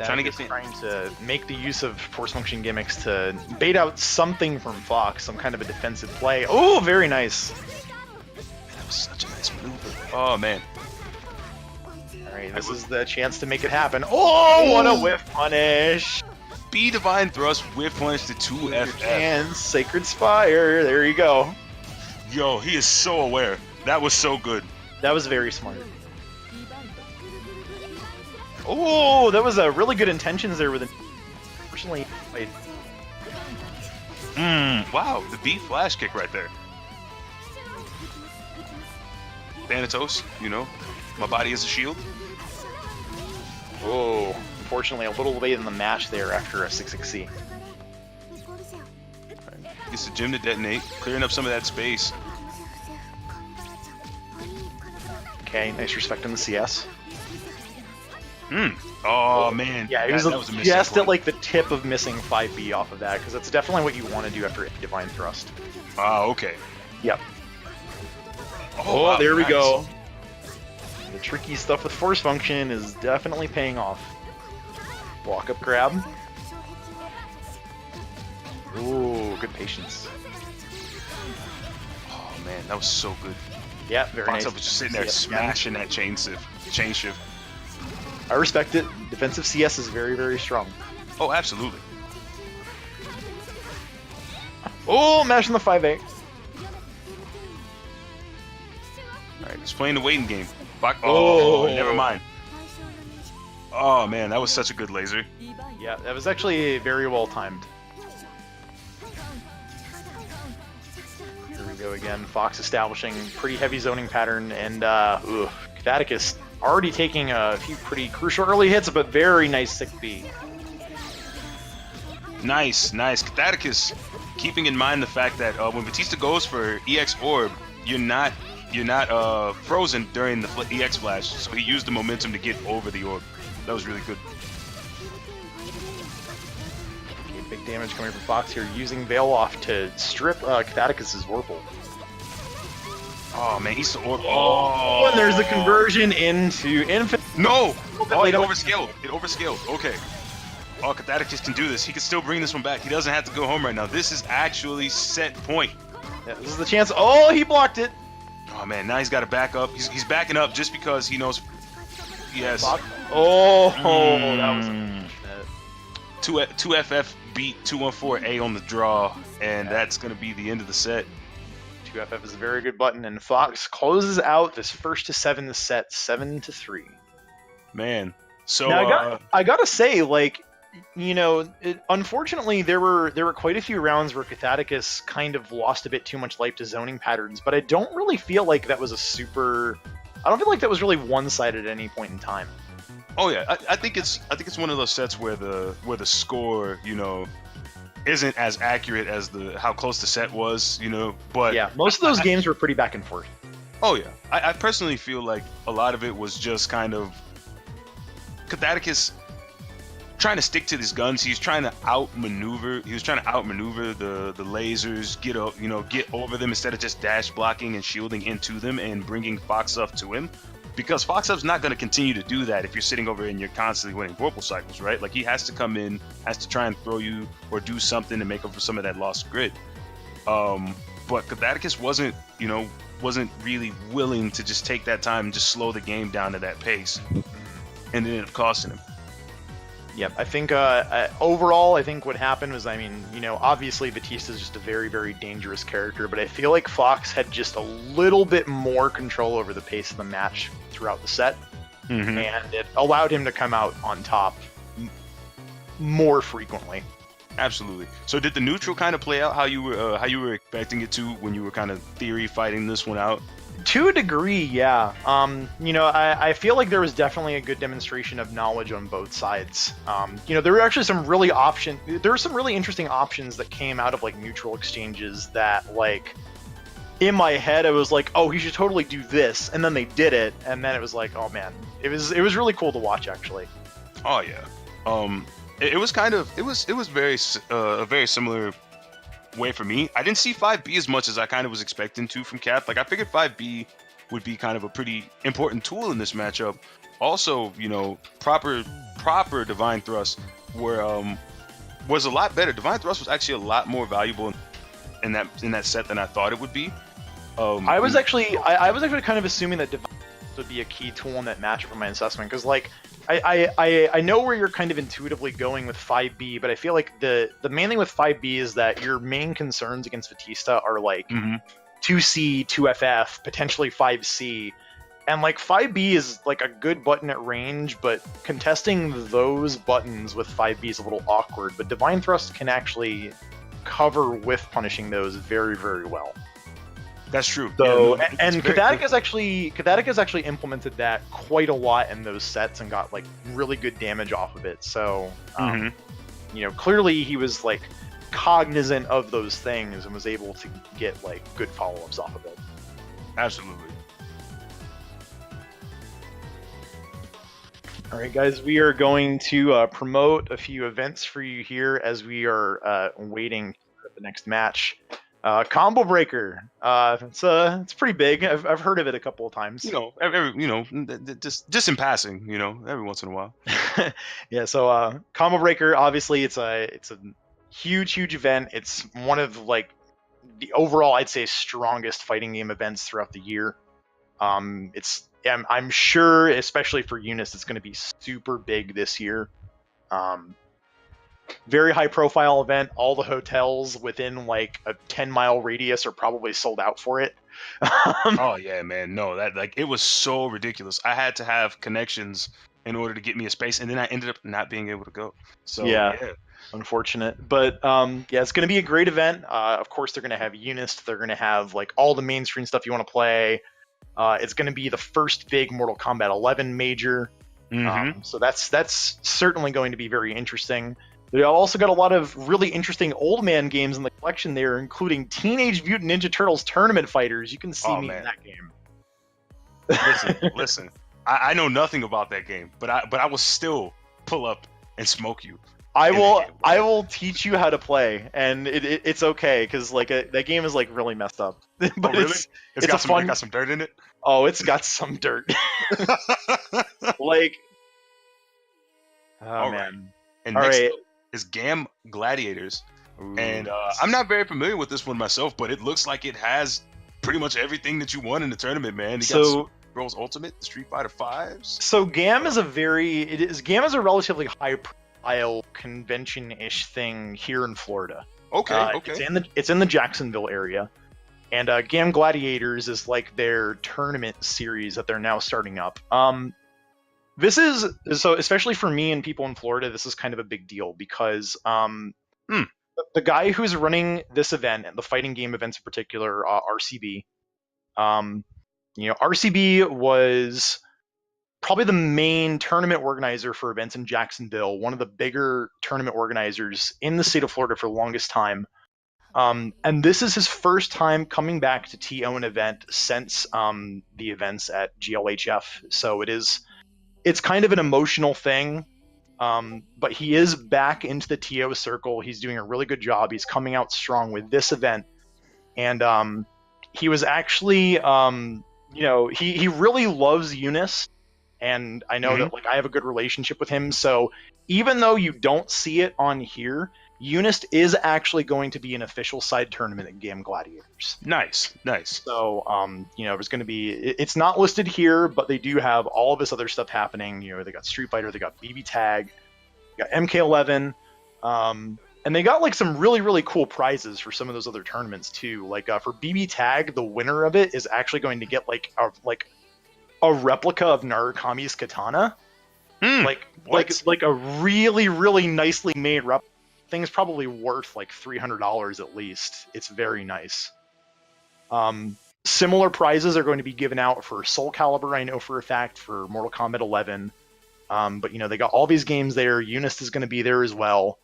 Trying to make the use of force function gimmicks to bait out something from Fox, some kind of a defensive play. Oh, very nice. That was such a nice maneuver. Oh man. All right, this is the chance to make it happen. Oh, what a whiff punish! B Divine Thrust with punish to 2FF. And Sacred Spire. There you go. Yo, he is so aware. That was so good. That was very smart. Oh, that was a really good intentions there with it. Unfortunately, wait. Wow, the B flash kick right there. Thanatos, you know, my body is a shield. Oh, unfortunately, a little late in the match there after a 6-6C. Gets the gym to detonate, clearing up some of that space. Okay, nice respect on the CS. Oh man. Yeah, it that was a missing just point. at like the tip of missing 5B off of that, because that's definitely what you want to do after Divine Thrust. Okay. Yep. Oh, wow, there we nice. go. The tricky stuff with Force Function is definitely paying off. Walk up grab. Ooh, good patience. Oh man, that was so good. Yeah, very nice. FoxOf was just sitting there CS smashing that chain shift. I respect it. Defensive CS is very, very strong. Oh, absolutely. Oh, mashing the 5-8. Alright, he's playing the waiting game. Oh. Never mind. Oh man, that was such a good laser. Yeah, that was actually very well timed. Here we go again. Fox establishing pretty heavy zoning pattern, and Cathaticus already taking a few pretty crucial early hits, but very nice sick B. Nice. Cathaticus, keeping in mind the fact that when Vatista goes for EX Orb, you're not frozen during the EX flash, so he used the momentum to get over the orb. That was really good. Okay, big damage coming from Fox here, using Veil off to strip Cathaticus' Vorpal. Oh man, he's the orb. Oh, and there's the conversion into Infinite. No! Oh, it don't- overscaled. Okay. Oh, Cathaticus can do this. He can still bring this one back. He doesn't have to go home right now. This is actually set point. Yeah, this is the chance. Oh, he blocked it. Oh man, now he's got to back up. He's backing up just because he knows. Yes. Oh, that was unfortunate. 2FF beat 214A on the draw, and that's going to be the end of the set. 2FF is a very good button, and Fox closes out this 1-7 set, 7-3. Man. So Now, I gotta say, like, you know, unfortunately, there were quite a few rounds where Cathaticus kind of lost a bit too much life to zoning patterns, but I don't really feel like that was I don't feel like that was really one-sided at any point in time. oh yeah, I think it's one of those sets where the score, you know, isn't as accurate as how close the set was, you know. But Yeah, most of those games were pretty back and forth. oh yeah, I personally feel like a lot of it was just kind of Cathaticus trying to stick to his guns. He was trying to outmaneuver the lasers, get over them instead of just dash blocking and shielding into them and bringing FoxOf to him. Because FoxOf's not going to continue to do that if you're sitting over and you're constantly winning Vorpal cycles, right? Like, he has to come in, has to try and throw you or do something to make up for some of that lost grid. But Cathaticus wasn't really willing to just take that time and just slow the game down to that pace. And it ended up costing him. Yep, I think overall, I think what happened was, I mean, you know, obviously Vatista is just a very, very dangerous character, but I feel like Fox had just a little bit more control over the pace of the match throughout the set, and it allowed him to come out on top more frequently. Absolutely. So did the neutral kind of play out how you were expecting it to when you were kind of theory fighting this one out? To a degree, yeah. You know, I feel like there was definitely a good demonstration of knowledge on both sides. You know, there were actually some really interesting options that came out of like neutral exchanges that, like, in my head I was like, oh, he should totally do this, and then they did it, and then it was like, oh man, it was really cool to watch actually. Oh yeah. It was a very similar way for me. I didn't see 5B as much as I kind of was expecting to from Cap. Like, I figured 5B would be kind of a pretty important tool in this matchup. Also, you know, proper Divine Thrust was a lot better. Divine Thrust was actually a lot more valuable in that set than I thought it would be. I was actually kind of assuming that Divine would be a key tool in that matchup for my assessment, because like I know where you're kind of intuitively going with 5B, but I feel like the main thing with 5B is that your main concerns against Vatista are like 2C, 2FF, potentially 5C. And like 5B is like a good button at range, but contesting those buttons with 5B is a little awkward. But Divine Thrust can actually cover with punishing those very, very well. That's true. So, yeah, no, and Cathaticus actually implemented that quite a lot in those sets and got like really good damage off of it. So, you know, clearly he was like cognizant of those things and was able to get like good follow-ups off of it. Absolutely. All right, guys, we are going to promote a few events for you here as we are waiting for the next match. Combo Breaker. It's pretty big. I've heard of it a couple of times. You know, just in passing, you know, every once in a while. Yeah. So Combo Breaker, obviously, it's a huge event. It's one of like the overall, I'd say, strongest fighting game events throughout the year. I'm sure, especially for Eunice, it's going to be super big this year. Very high profile event. All the hotels within like a 10-mile radius are probably sold out for it. Oh yeah, man. No, that like it was so ridiculous. I had to have connections in order to get me a space, and then I ended up not being able to go. So yeah. Unfortunate. But yeah, it's going to be a great event. Of course, they're going to have Eunice. They're going to have like all the mainstream stuff you want to play. It's going to be the first big Mortal Kombat 11 major. So that's certainly going to be very interesting. They also got a lot of really interesting old man games in the collection there, including Teenage Mutant Ninja Turtles Tournament Fighters. You can see me in that game. Listen. I know nothing about that game, but I will still pull up and smoke you. I will teach you how to play, and it's okay because like that game is like really messed up. But really? It's got some dirt in it. Oh, it's got some dirt. Like, oh man. Right. And all next right. is Gam Gladiators. Ooh. And I'm not very familiar with this one myself, but it looks like it has pretty much everything that you want in the tournament, man. You got Super Bros Ultimate, the Street Fighter 5s. So Gam is a relatively high profile convention-ish thing here in Florida. Okay. It's in the Jacksonville area. And Gam Gladiators is like their tournament series that they're now starting up. This is, so especially for me and people in Florida, this is kind of a big deal because the guy who's running this event, and the fighting game events in particular, RCB, RCB was probably the main tournament organizer for events in Jacksonville, one of the bigger tournament organizers in the state of Florida for the longest time. And this is his first time coming back to TO an event since the events at GLHF. So it's kind of an emotional thing, but he is back into the TO circle. He's doing a really good job. He's coming out strong with this event. And he was actually, he really loves Eunice. And I know that like I have a good relationship with him. So even though you don't see it on here, Eunice is actually going to be an official side tournament at Gam Gladiators. Nice. So, there's going to be, it's not listed here, but they do have all of this other stuff happening. You know, they got Street Fighter, they got BB Tag, they got MK11, and they got like some really, really cool prizes for some of those other tournaments too. Like for BB Tag, the winner of it is actually going to get like a replica of Narukami's katana. Like a really, really nicely made replica. Thing's probably worth like $300 at least. It's very nice. Similar prizes are going to be given out for Soul Calibur, I know for a fact, for Mortal Kombat 11. But they got all these games there. Eunice is going to be there as well.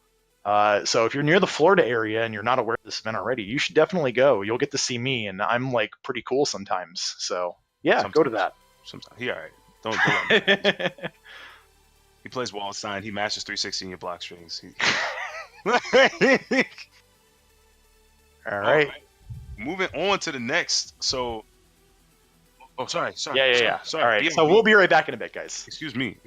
So if you're near the Florida area and you're not aware of this event already, you should definitely go. You'll get to see me, and I'm like pretty cool sometimes. So yeah, go to that. Sometimes he all right. Don't do it. He plays Waldstein. He masters 360 in your block strings. All right. Moving on to the next. So, sorry. Yeah. Sorry. All right. So we'll be right back in a bit, guys. Excuse me.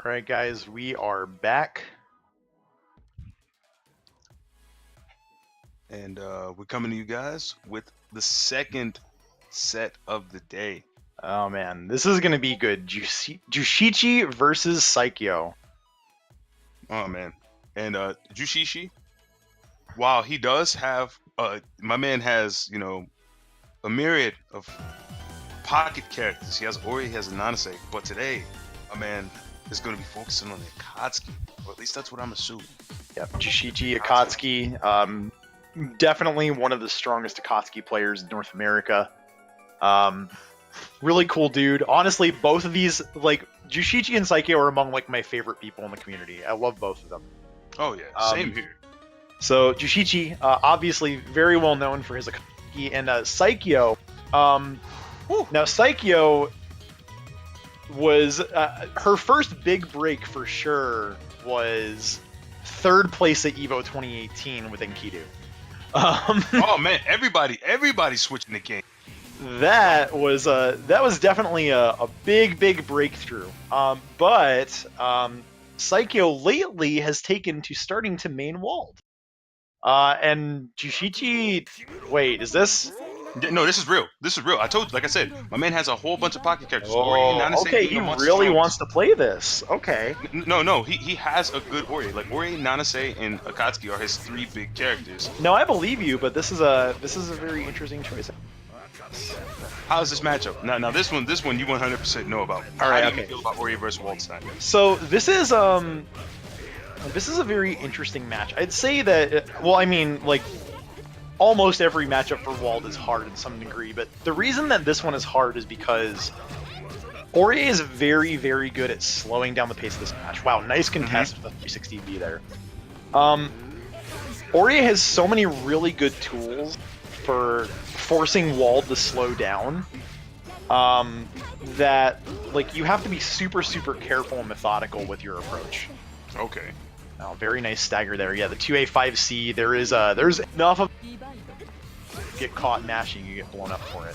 Alright guys, we are back. And we're coming to you guys with the second set of the day. Oh man, this is gonna be good. Juushichi versus Saikyo. Oh man. And Juushichi, while he does have my man has, you know, a myriad of pocket characters. He has Orie, he has a Nanase, but today my man is going to be focusing on the Akatsuki, or at least that's what I'm assuming. Yep, Juushichi, Akatsuki, definitely one of the strongest Akatsuki players in North America. Really cool dude. Honestly, both of these, like, Juushichi and Saikyo are among, like, my favorite people in the community. I love both of them. Oh yeah, same here. So, Juushichi, obviously very well known for his Akatsuki, and Saikyo, now Saikyo was, her first big break for sure was 3rd place at EVO 2018 with Enkidu. Oh man, everybody switching the game. That was definitely a big breakthrough. But Saikyo lately has taken to starting to main Wald. And Juushichi, wait, is this? No, this is real. This is real. I told you, like I said, my man has a whole bunch of pocket characters. Oh, okay, he really wants to play this. Okay. No, he has a good Orie. Like Orie, Nanase, and Akatsuki are his 3 big characters. No, I believe you, but this is a very interesting choice. How's this matchup? Now this one you 100% know about. All right, How do you feel about Orie versus Waldstein? So this is a very interesting match. I'd say that, well, I mean, like, almost every matchup for Wald is hard in some degree, but the reason that this one is hard is because Orie is very good at slowing down the pace of this match. Wow, nice contest with a 360B there. Orie has so many really good tools for forcing Wald to slow down, that, like, you have to be super careful and methodical with your approach. Okay. Oh, very nice stagger there. Yeah, the 2A5C, there's enough of get caught mashing, you get blown up for it.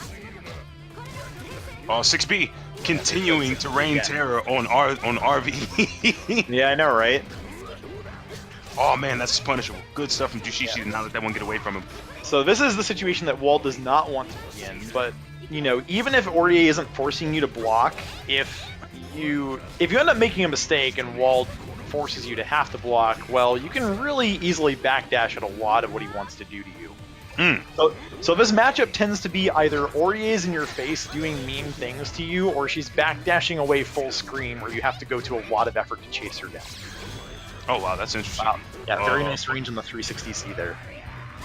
Oh, 6B continuing to rain terror on RV. Yeah, I know, right? Oh man, that's punishable. Good stuff from Juushichi to not let that one get away from him. So this is the situation that Wald does not want to be in, but, you know, even if Orie isn't forcing you to block, if you end up making a mistake and Wald forces you to have to block, well, you can really easily backdash at a lot of what he wants to do to you. So this matchup tends to be either Orie is in your face doing mean things to you, or she's backdashing away full screen where you have to go to a lot of effort to chase her down. Oh wow, that's interesting. Wow. Yeah, very nice range on the 360C there.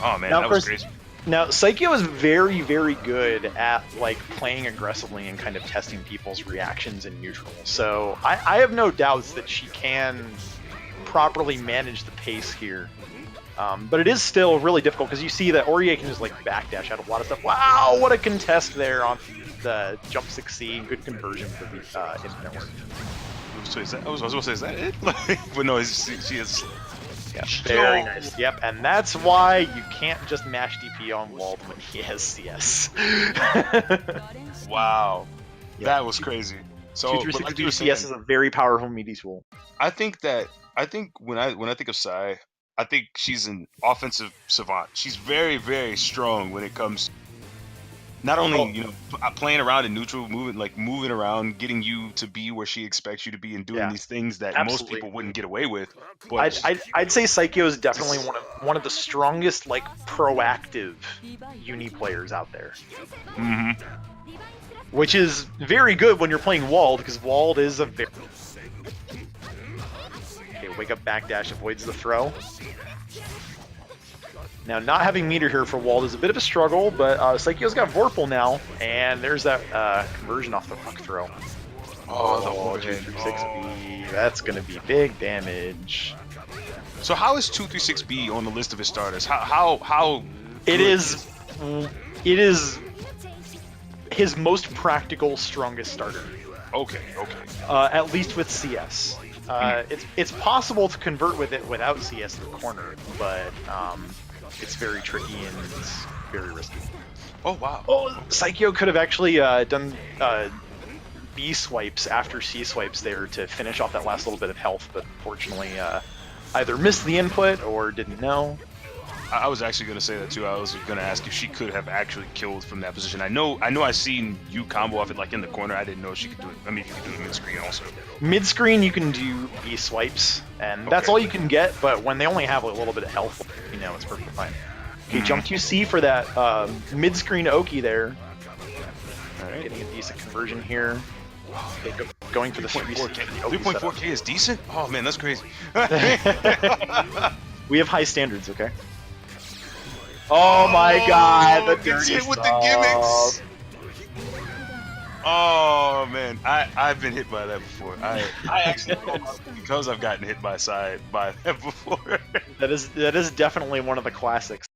Oh man, now, that was crazy. Now, Saikyo is very good at, like, playing aggressively and kind of testing people's reactions in neutral. So I have no doubts that she can properly manage the pace here. But it is still really difficult because you see that Orie can just, like, backdash out a lot of stuff. Wow, what a contest there on the jump 6C. Good conversion for the infinite work. So I was going to say, is that it? But no, she is... Yeah, very nice. Yep, and that's why you can't just mash DP on Wald when he has CS. Wow, yep. That was crazy. So, like CS is a very powerful melee tool. I think when I think of Sai, I think she's an offensive savant. She's very strong when it comes. Not only playing around in neutral, moving around, getting you to be where she expects you to be, and doing these things that most people wouldn't get away with. But I'd say Saikyo is definitely one of the strongest, like, proactive uni players out there. Which is very good when you're playing Wald, because Wald is a very... Okay, wake up backdash avoids the throw. Now, not having meter here for Wald is a bit of a struggle, but Saikyo's got Vorpal now, and there's that conversion off the rock throw. Oh, the 236B. That's going to be big damage. So how is 236B on the list of his starters? How It is his most practical, strongest starter. Okay. At least with CS. It's possible to convert with it without CS in the corner, but it's very tricky and it's very risky. Oh wow. Oh, Saikyo could have actually done B swipes after C swipes there to finish off that last little bit of health, but unfortunately either missed the input or didn't know. I was actually going to say that too. I was going to ask if she could have actually killed from that position. I know I seen you combo off it like in the corner. I didn't know she could do it. I mean, if you could do it mid-screen also. Mid-screen you can do B swipes, and that's all you can get, but when they only have a little bit of health, you know, it's perfectly fine. Okay, jump to C for that mid-screen Oki there. Alright, getting a decent conversion here. Okay, going for the 3.4k is decent? Oh man, that's crazy. We have high standards, okay? Oh my god, the gets hit with sub. the gimmicks. Oh man, I've been hit by that before. I actually because I've gotten hit by that before. That is definitely one of the classics.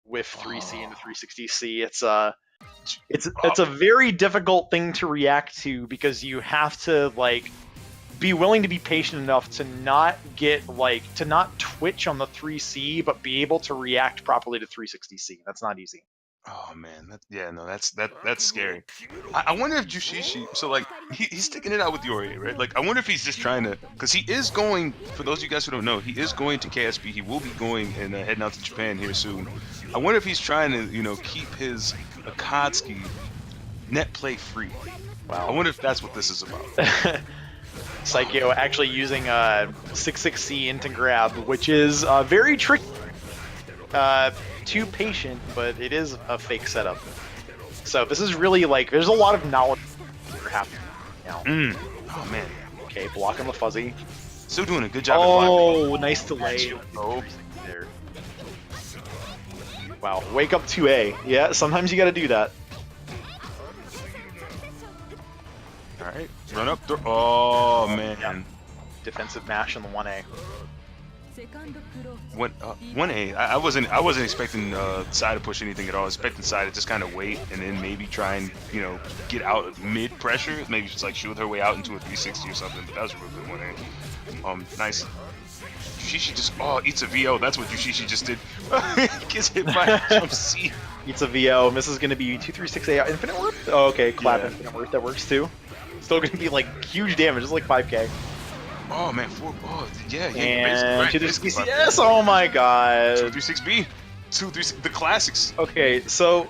With 3C and 360C, it's a very difficult thing to react to because you have to like be willing to be patient enough to not twitch on the 3C, but be able to react properly to 360C. That's not easy. Oh man, that's scary. I wonder if Juushichi, so like he's sticking it out with the Orie, right? Like I wonder if he's just trying to, because he is going. For those of you guys who don't know, he is going to KSP. He will be going and heading out to Japan here soon. I wonder if he's trying to, keep his Akatsuki net play free. Wow. I wonder if that's what this is about. Saikyo actually using 66C into grab, which is very tricky. Too patient, but it is a fake setup. So this is really like, there's a lot of knowledge happening now. Oh man. Okay, blocking the fuzzy. Still doing a good job. Oh, nice delay. Oh, there. Wow, wake up 2A. Yeah, sometimes you gotta do that. Alright, run up. Oh man. Yeah. Defensive mash on the 1A. 1A. I wasn't expecting Sai to push anything at all. I was expecting Sai to just kind of wait and then maybe try and get out mid pressure. Maybe just like shoot her way out into a 360 or something. But that was a real good 1A. Nice. Juushichi just eats a VO. That's what Juushichi just did. Gets hit by jump C. Eats a VO. This is gonna be 236A infinite worth. Oh, okay, clap infinite worth. That works too. Still gonna be like huge damage. It's like 5k. Oh man, yeah, and right, 236, yes, oh my god. 236B, 236, the classics. Okay, so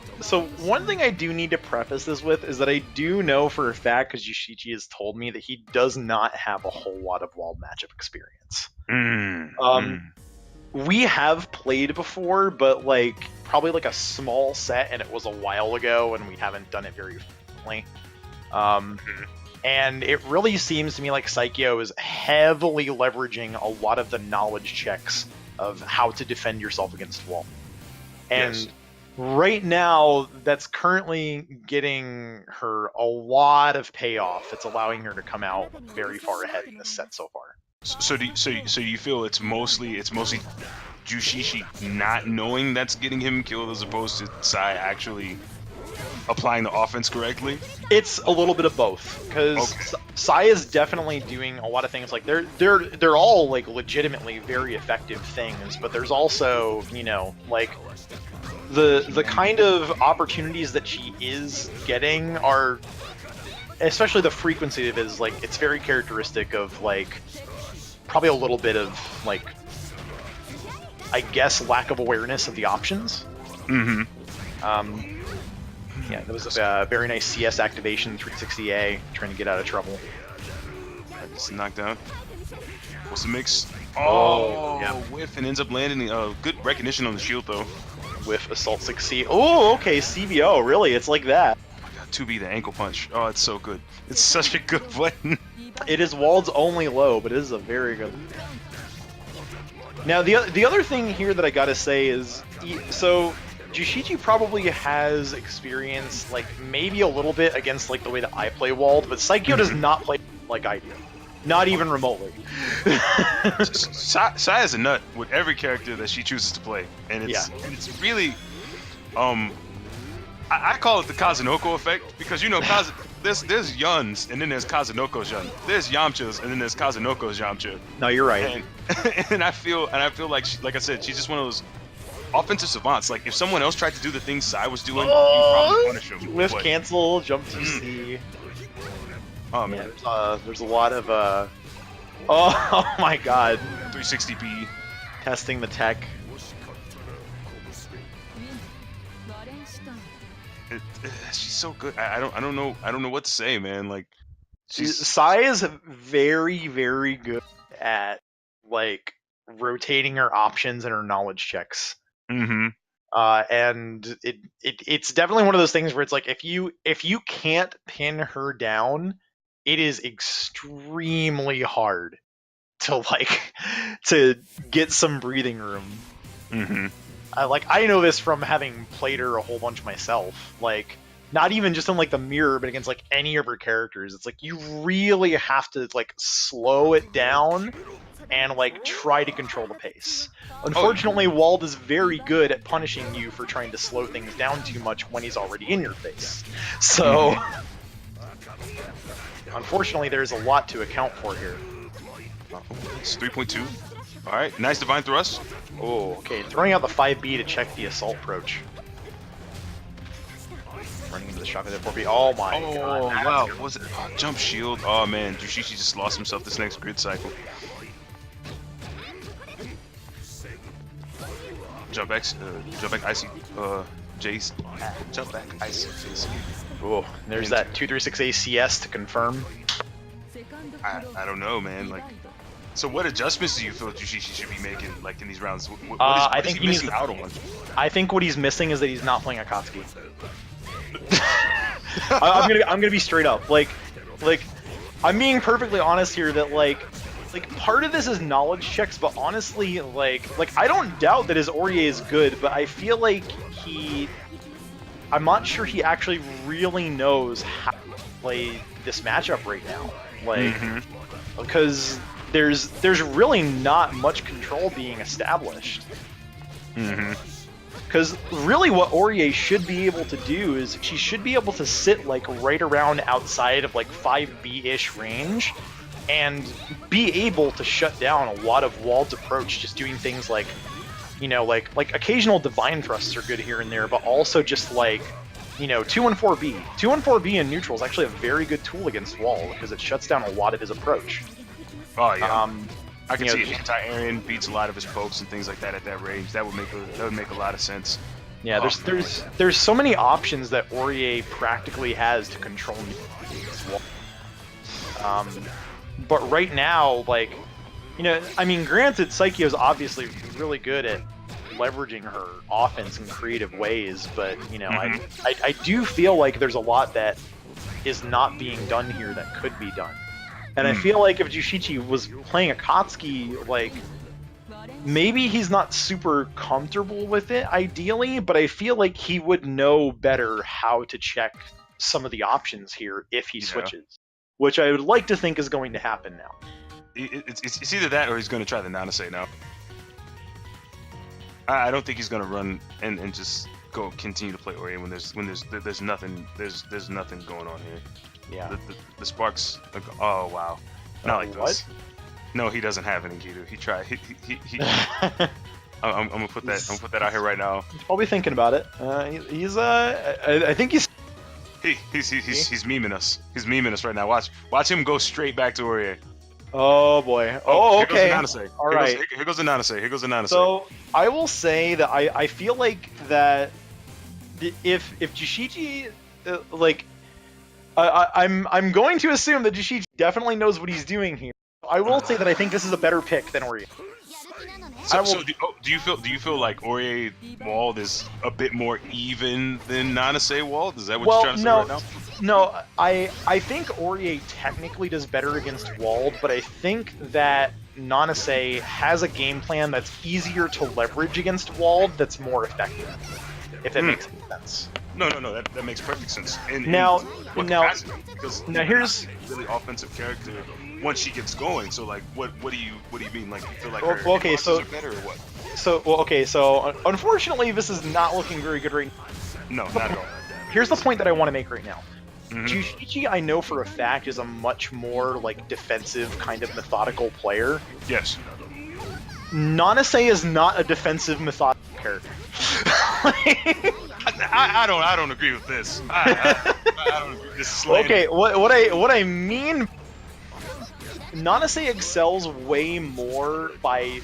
one thing I do need to preface this with is that I do know for a fact, because Juushichi has told me, that he does not have a whole lot of Wald matchup experience. We have played before, but like probably like a small set, and it was a while ago, and we haven't done it very frequently. And it really seems to me like Saikyo is heavily leveraging a lot of the knowledge checks of how to defend yourself against Wald. And right now, that's currently getting her a lot of payoff. It's allowing her to come out very far ahead in this set so far. So you feel it's mostly Juushichi not knowing that's getting him killed as opposed to Sai actually applying the offense correctly? It's a little bit of both, because Sai is definitely doing a lot of things. Like they're all like legitimately very effective things, but there's also like the kind of opportunities that she is getting are, especially the frequency of it, is like it's very characteristic of like probably a little bit of like, I guess, lack of awareness of the options. Yeah, that was a very nice CS activation, 360A, trying to get out of trouble. Just knocked down. What's the mix? Yeah. Whiff and ends up landing. Good recognition on the shield though. With Assault 6C. Oh, okay, CBO, really? It's like that. Oh my god, 2B, the ankle punch. Oh, it's so good. It's such a good button. It is Wald's only low, but it is a very good. Now, the other thing here that I gotta say is, so Juushichi probably has experience, like, maybe a little bit against, like, the way that I play Wald, but Saikyo does not play like I do. Not even remotely. Sai is a nut with every character that she chooses to play, and it's really, I call it the Kazunoko effect, because there's Yuns and then there's Kazunoko's Yun. There's Yamcha's and then there's Kazunoko's Yamcha. No, you're right. And I feel like like I said, she's just one of those offensive savants. Like if someone else tried to do the things Sai was doing, you probably punish him. Whiff cancel, jump to C. Oh Yeah, man, there's a lot of oh my god, 360p. testing the tech. She's so good. I don't know what to say, man. Like she's Sai is very, very good at like rotating her options and her knowledge checks. mm-hmm. And it's definitely one of those things where it's like if you can't pin her down, it is extremely hard to like to get some breathing room. Mm-hmm. I know this from having played her a whole bunch myself. Like not even just on like the mirror, but against like any of her characters. It's like you really have to like slow it down and like try to control the pace. Unfortunately, Wald is very good at punishing you for trying to slow things down too much when he's already in your face. So, unfortunately, there's a lot to account for here. It's 3.2. All right, nice divine thrust. Oh, okay. Throwing out the 5B to check the assault approach. Running into the shock of the 4B. Oh my god. Wow, what was it? Oh, jump shield. Oh man, Juushichi just lost himself this next grid cycle. Jump back icy, Jace. Jump back icy, Jace. Oh, there's that 236 ACS to confirm. I don't know, man. Like, so what adjustments do you feel Juushichi should be making, like in these rounds? What I is think he missing out on? I think what he's missing is that he's not playing Akatsuki. I'm gonna be straight up. Like, I'm being perfectly honest here that like part of this is knowledge checks, but honestly, like I don't doubt that his Orie is good, but I feel like I'm not sure he actually really knows how to play this matchup right now. Like, because there's really not much control being established. Because really what Orie should be able to do is she should be able to sit like right around outside of like 5B-ish range and be able to shut down a lot of Wald's approach, just doing things like, you know, like occasional divine thrusts are good here and there, but also just like, you know, 214B. 214B in neutral is actually a very good tool against Wald because it shuts down a lot of his approach. Oh yeah. I can see know, anti-Aaron beats a lot of his pokes and things like that at that range. That would make a lot of sense. Yeah, there's so many options that Orie practically has to control Wald. But right now, like, you know, I mean, granted, Saikyo's obviously really good at leveraging her offense in creative ways, but, you know, I do feel like there's a lot that is not being done here that could be done. And I feel like if Juushichi was playing Akatsuki, like, maybe he's not super comfortable with it, ideally, but I feel like he would know better how to check some of the options here if he switches. Which I would like to think is going to happen now. It's either that or he's going to try the Nanase now. I don't think he's going to run and just continue to play Orie when there's nothing going on here. Yeah. The sparks. Oh wow. Not like this. No, he doesn't have any Gitu. He tried. He I'm gonna put that out here right now. He's probably thinking about it. I think he's memeing us. He's memeing us right now. Watch him go straight back to Orie. Oh boy. Oh, okay. All right. Here goes the Nanase. So I will say that I feel like that if Juushichi like I'm going to assume that Juushichi definitely knows what he's doing here. I will say that I think this is a better pick than Orie. So do you feel like Orie Wald is a bit more even than Nanase Wald? Is that what you're trying to say right now? No, I think Orie technically does better against Wald, but I think that Nanase has a game plan that's easier to leverage against Wald that's more effective. If that makes any sense. No, that makes perfect sense. Now because here's a really offensive character once she gets going. So like, what do you mean? Like, you feel like her are better or what? So unfortunately, this is not looking very good right now. No, not at all. Here's the point that I want to make right now. Juushichi, I know for a fact, is a much more like defensive kind of methodical player. Yes. Nanase is not a defensive methodical character. I don't agree with this. I don't agree with this slander. Okay, what I mean, Nanase excels way more by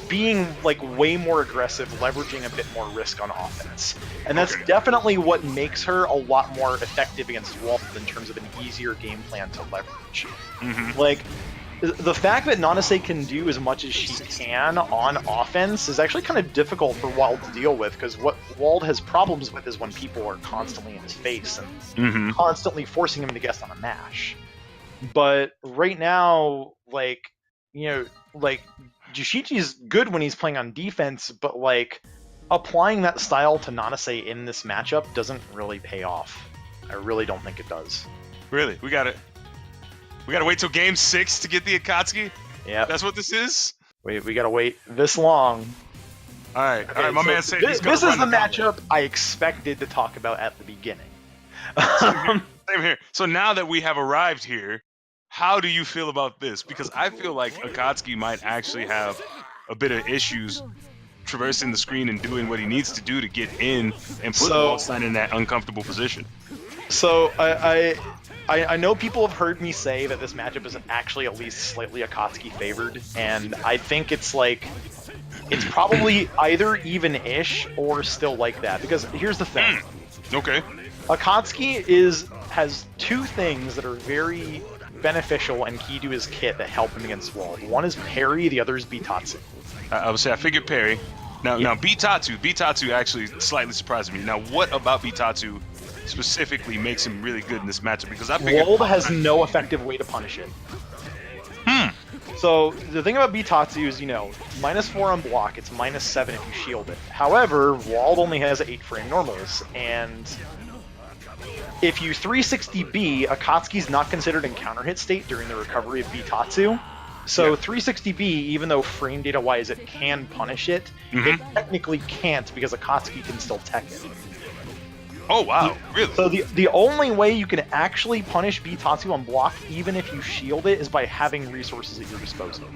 being like way more aggressive, leveraging a bit more risk on offense, and that's definitely what makes her a lot more effective against Wald in terms of an easier game plan to leverage. Like, the fact that Nanase can do as much as she can on offense is actually kind of difficult for Wald to deal with, because what Wald has problems with is when people are constantly in his face and constantly forcing him to guess on a mash. But right now, like, you know, like, Juushichi's good when he's playing on defense, but like, applying that style to Nanase in this matchup doesn't really pay off. I really don't think it does. Really? We gotta wait till game 6 to get the Akatsuki? Yeah. That's what this is? We gotta wait this long. Alright, Okay, my so man said this is the matchup I expected to talk about at the beginning. Same here. So now that we have arrived here, how do you feel about this? Because I feel like Akatsuki might actually have a bit of issues traversing the screen and doing what he needs to do to get in and put Waldstein in that uncomfortable position. So I know people have heard me say that this matchup is actually at least slightly Akatsuki favored, and I think it's like, it's probably either even-ish or still like that, because here's the thing. Okay. Akatsuki has two things that are very beneficial and key to his kit that help him against Wald. One is parry, the other is Bitatsu. I would say I figured parry. Now Bitatsu actually slightly surprised me. Now, what about Bitatsu specifically makes him really good in this matchup? Because I figured Wald has no effective way to punish it. So the thing about Bitatsu is, you know, -4 on block, it's -7 if you shield it. However, Wald only has 8 frame normals, and if you 360B, Akatsuki's not considered in counter hit state during the recovery of Bitatsu. So 360B, even though frame data wise it can punish it, it technically can't, because Akatsuki can still tech it. Oh wow, really? So the only way you can actually punish Bitatsu on block, even if you shield it, is by having resources at your disposal.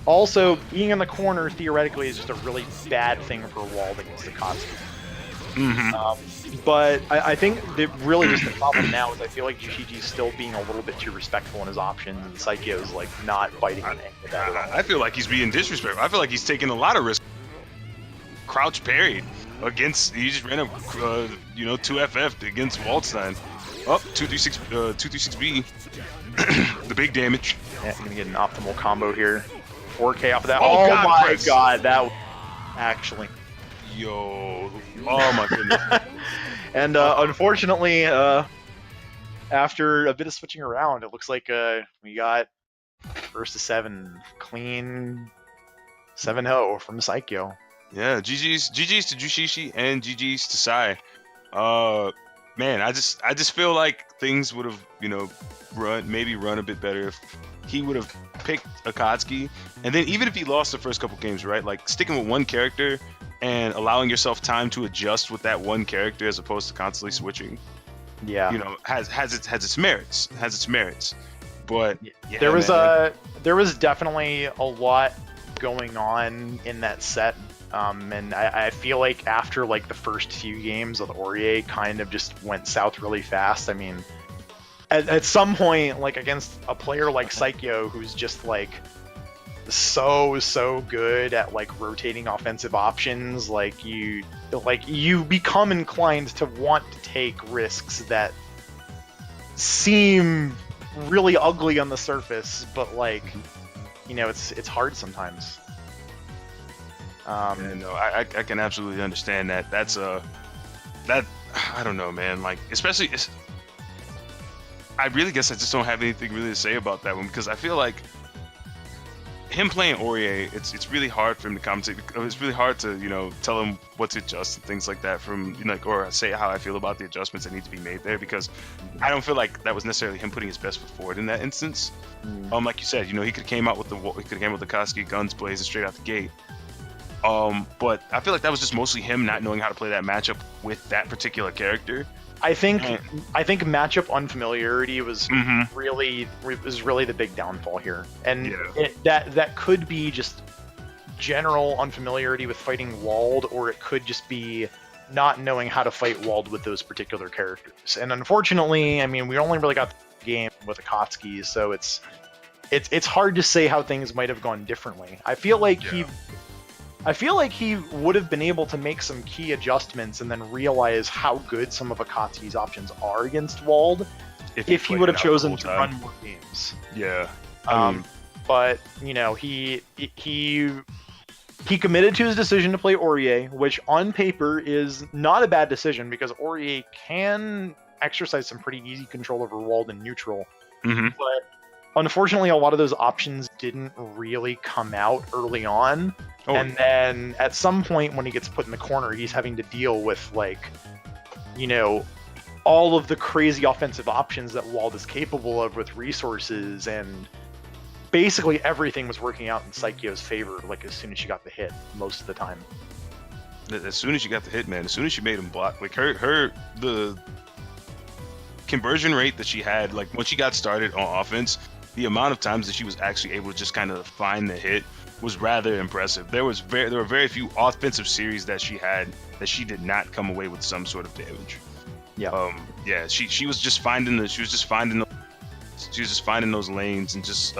Also, being in the corner theoretically is just a really bad thing for Wald against Akatsuki. But I think that really just the problem now is I feel like Juushichi's still being a little bit too respectful in his options, and Saikyo's like not biting on any of that. I feel like he's being disrespectful. I feel like he's taking a lot of risk. Crouch parried against, he just ran up, 2FF against Waldstein. Oh, 236B, the big damage. Yeah, I'm gonna get an optimal combo here. 4K off of that. Oh, Oh God, my Chris. god, that actually. Yo, oh my goodness. And unfortunately, after a bit of switching around, it looks like we got first to 7 clean 7-0 from Saikyo. Yeah, GG's to Juushichi and GG's to Sai. Man, I just feel like things would have, run a bit better if he would have picked Akatsuki, and then even if he lost the first couple games, right? Like sticking with one character and allowing yourself time to adjust with that one character as opposed to constantly switching. Yeah, has its merits. But yeah, there was definitely a lot going on in that set. And I feel like after like the first few games of the Orie kind of just went south really fast. I mean, at some point, like against a player like Saikyo, who's just like so good at like rotating offensive options, like you become inclined to want to take risks that seem really ugly on the surface, but like, it's hard sometimes. I can absolutely understand that. That's that I don't know, man. Like, especially, I really guess I just don't have anything really to say about that one, because I feel like him playing Orie, it's really hard for him to commentate. It's really hard to tell him what to adjust and things like that from or say how I feel about the adjustments that need to be made there, because I don't feel like that was necessarily him putting his best foot forward in that instance. Like you said, he could have came out with the Akatsuki guns blazing straight out the gate. But I feel like that was just mostly him not knowing how to play that matchup with that particular character. I think matchup unfamiliarity was really the big downfall here, and that could be just general unfamiliarity with fighting Wald, or it could just be not knowing how to fight Wald with those particular characters. And unfortunately, I mean, we only really got the game with Akatsuki, so it's hard to say how things might have gone differently. I feel like he would have been able to make some key adjustments and then realize how good some of Akatsuki's options are against Wald if he would have chosen to run more games. Yeah. But you know, he committed to his decision to play Orie, which on paper is not a bad decision because Orie can exercise some pretty easy control over Wald in neutral. Mm-hmm. But unfortunately, a lot of those options didn't really come out early on. Oh. And then at some point when he gets put in the corner, he's having to deal with, like, you know, all of the crazy offensive options that Wald is capable of with resources, and basically everything was working out in Saikyo's favor, like, as soon as she got the hit, most of the time. As soon as she got the hit, man, as soon as she made him block, like, the conversion rate that she had, like, when she got started on offense, the amount of times that she was actually able to just kind of find the hit was rather impressive. There were very few offensive series that she had that she did not come away with some sort of damage. Yeah. She was just finding those lanes and just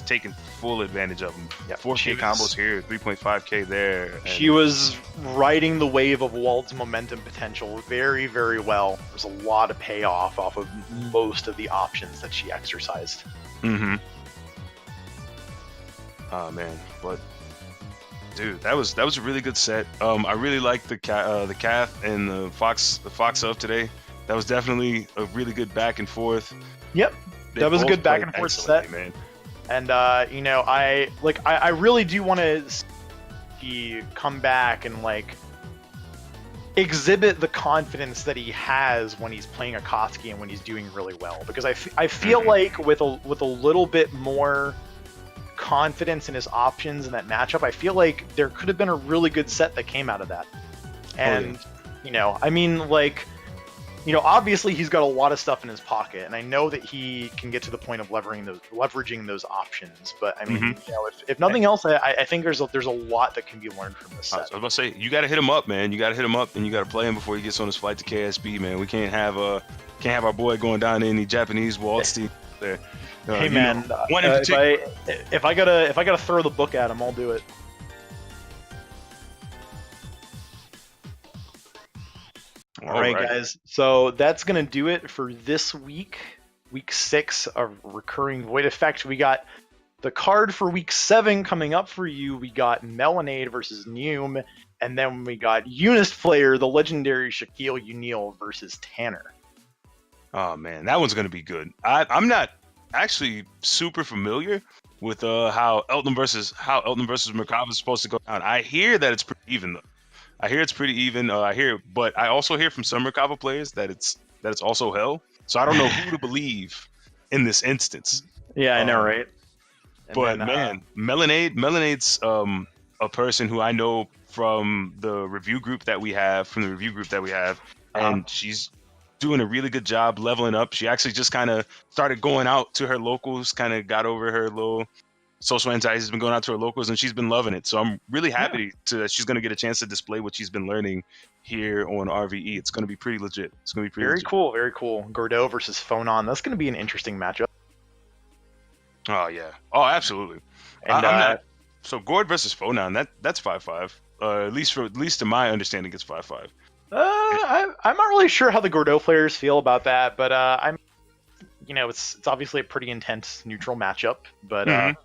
taking full advantage of them. Yeah. 4K combos here, 3.5K there. She was riding the wave of Wald's momentum potential very, very well. There's a lot of payoff off of most of the options that she exercised. Mm-hmm. Oh man, but dude, that was a really good set. I really liked the Cath and the Fox of today. That was definitely a really good back and forth. Yep, that was a good back and forth set, man. And you know, I really do want to see come back and like exhibit the confidence that he has when he's playing Akatsuki and when he's doing really well. Because I feel like with a little bit more confidence in his options in that matchup, I feel like there could have been a really good set that came out of that. And you know, I mean, like, you know, obviously he's got a lot of stuff in his pocket, and I know that he can get to the point of leveraging those options. But I mean, you know, if nothing else, I think there's a lot that can be learned from this set. I was about to say, you got to hit him up, man. You got to hit him up, and you got to play him before he gets on his flight to KSB, man. We can't have our boy going down to any Japanese Waldstein there. Hey man, if I gotta throw the book at him, I'll do it. All right, guys. So that's gonna do it for this week, week 6 of Recurring Void Effect. We got the card for week 7 coming up for you. We got Melanade versus Neume, and then we got Eunice Player, the legendary Shaquille O'Neal versus Tanner. Oh man, that one's gonna be good. I'm not actually super familiar with how Elton versus Merkava is supposed to go down. I hear that it's pretty even though. But I also hear from some Merkava players that it's also hell. So I don't know who to believe in this instance. Yeah, I know, right? But man, Melanade's a person who I know from the review group that we have, and she's doing a really good job leveling up. She actually just kind of started going out to her locals, kind of got over her little social anxiety, has been going out to her locals, and she's been loving it. So I'm really happy that she's going to get a chance to display what she's been learning here on RVE. It's going to be pretty legit. It's going to be pretty legit. Cool, very cool. Gordeau versus Phonon. That's going to be an interesting matchup. Oh yeah. Oh, absolutely. And so Gord versus Phonon, that's 5-5. At least to my understanding, it's 5-5. I'm not really sure how the Gordeau players feel about that, but you know, it's obviously a pretty intense neutral matchup. But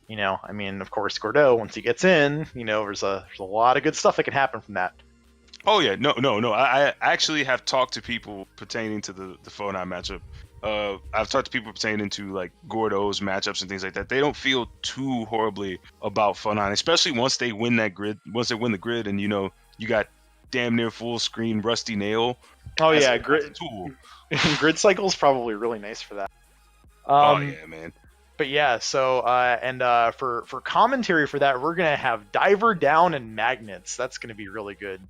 you know, I mean, of course, Gordeau, once he gets in, you know, there's a lot of good stuff that can happen from that. Oh yeah, no. I actually have talked to people pertaining to the Phonon matchup. I've talked to people pertaining to like Gordeau's matchups and things like that. They don't feel too horribly about Phonon, especially once they win the grid, and you know, you got damn near full screen Rusty Nail. Oh yeah, grid grid cycle is probably really nice for that. Oh yeah, man. But yeah, so for commentary for that, we're gonna have Diver Down and Magnets. That's gonna be really good.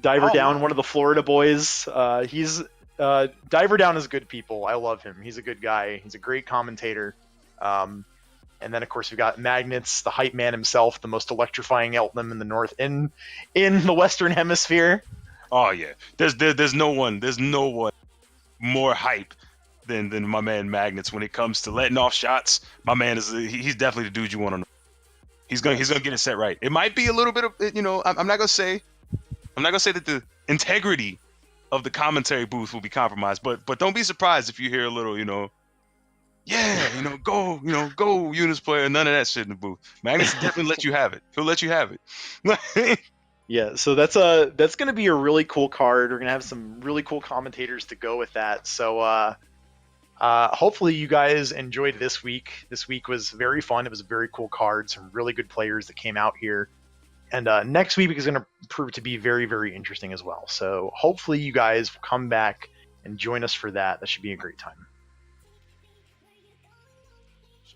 Diver Down, one of the Florida boys. He's Diver Down is good people. I love him. He's a good guy. He's a great commentator. And And then, of course, we've got Magnets, the hype man himself, the most electrifying Eltnum in the north in the Western Hemisphere. Oh yeah, there's no one more hype than my man Magnets when it comes to letting off shots. My man he's definitely the dude you want to know. He's gonna get it set right. It might be a little bit of I'm not gonna say that the integrity of the commentary booth will be compromised, but don't be surprised if you hear a little go Eunice player, none of that shit in the booth. Magnus will definitely let you have it. He'll let you have it. Yeah, so that's going to be a really cool card. We're going to have some really cool commentators to go with that. So hopefully you guys enjoyed this week. This week was very fun. It was a very cool card. Some really good players that came out here. And next week is going to prove to be very, very interesting as well. So hopefully you guys will come back and join us for that. That should be a great time.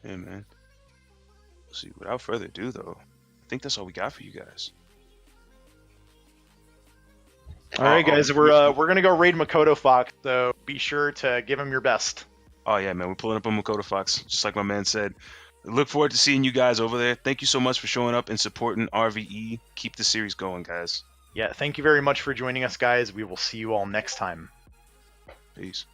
Yeah, man. Let's see, without further ado, though, I think that's all we got for you guys. All right, guys, we're gonna go raid Makoto Fox, so be sure to give him your best. Oh yeah, man, we're pulling up on Makoto Fox, just like my man said. Look forward to seeing you guys over there. Thank you so much for showing up and supporting RVE. Keep the series going, guys. Yeah, thank you very much for joining us, guys. We will see you all next time. Peace.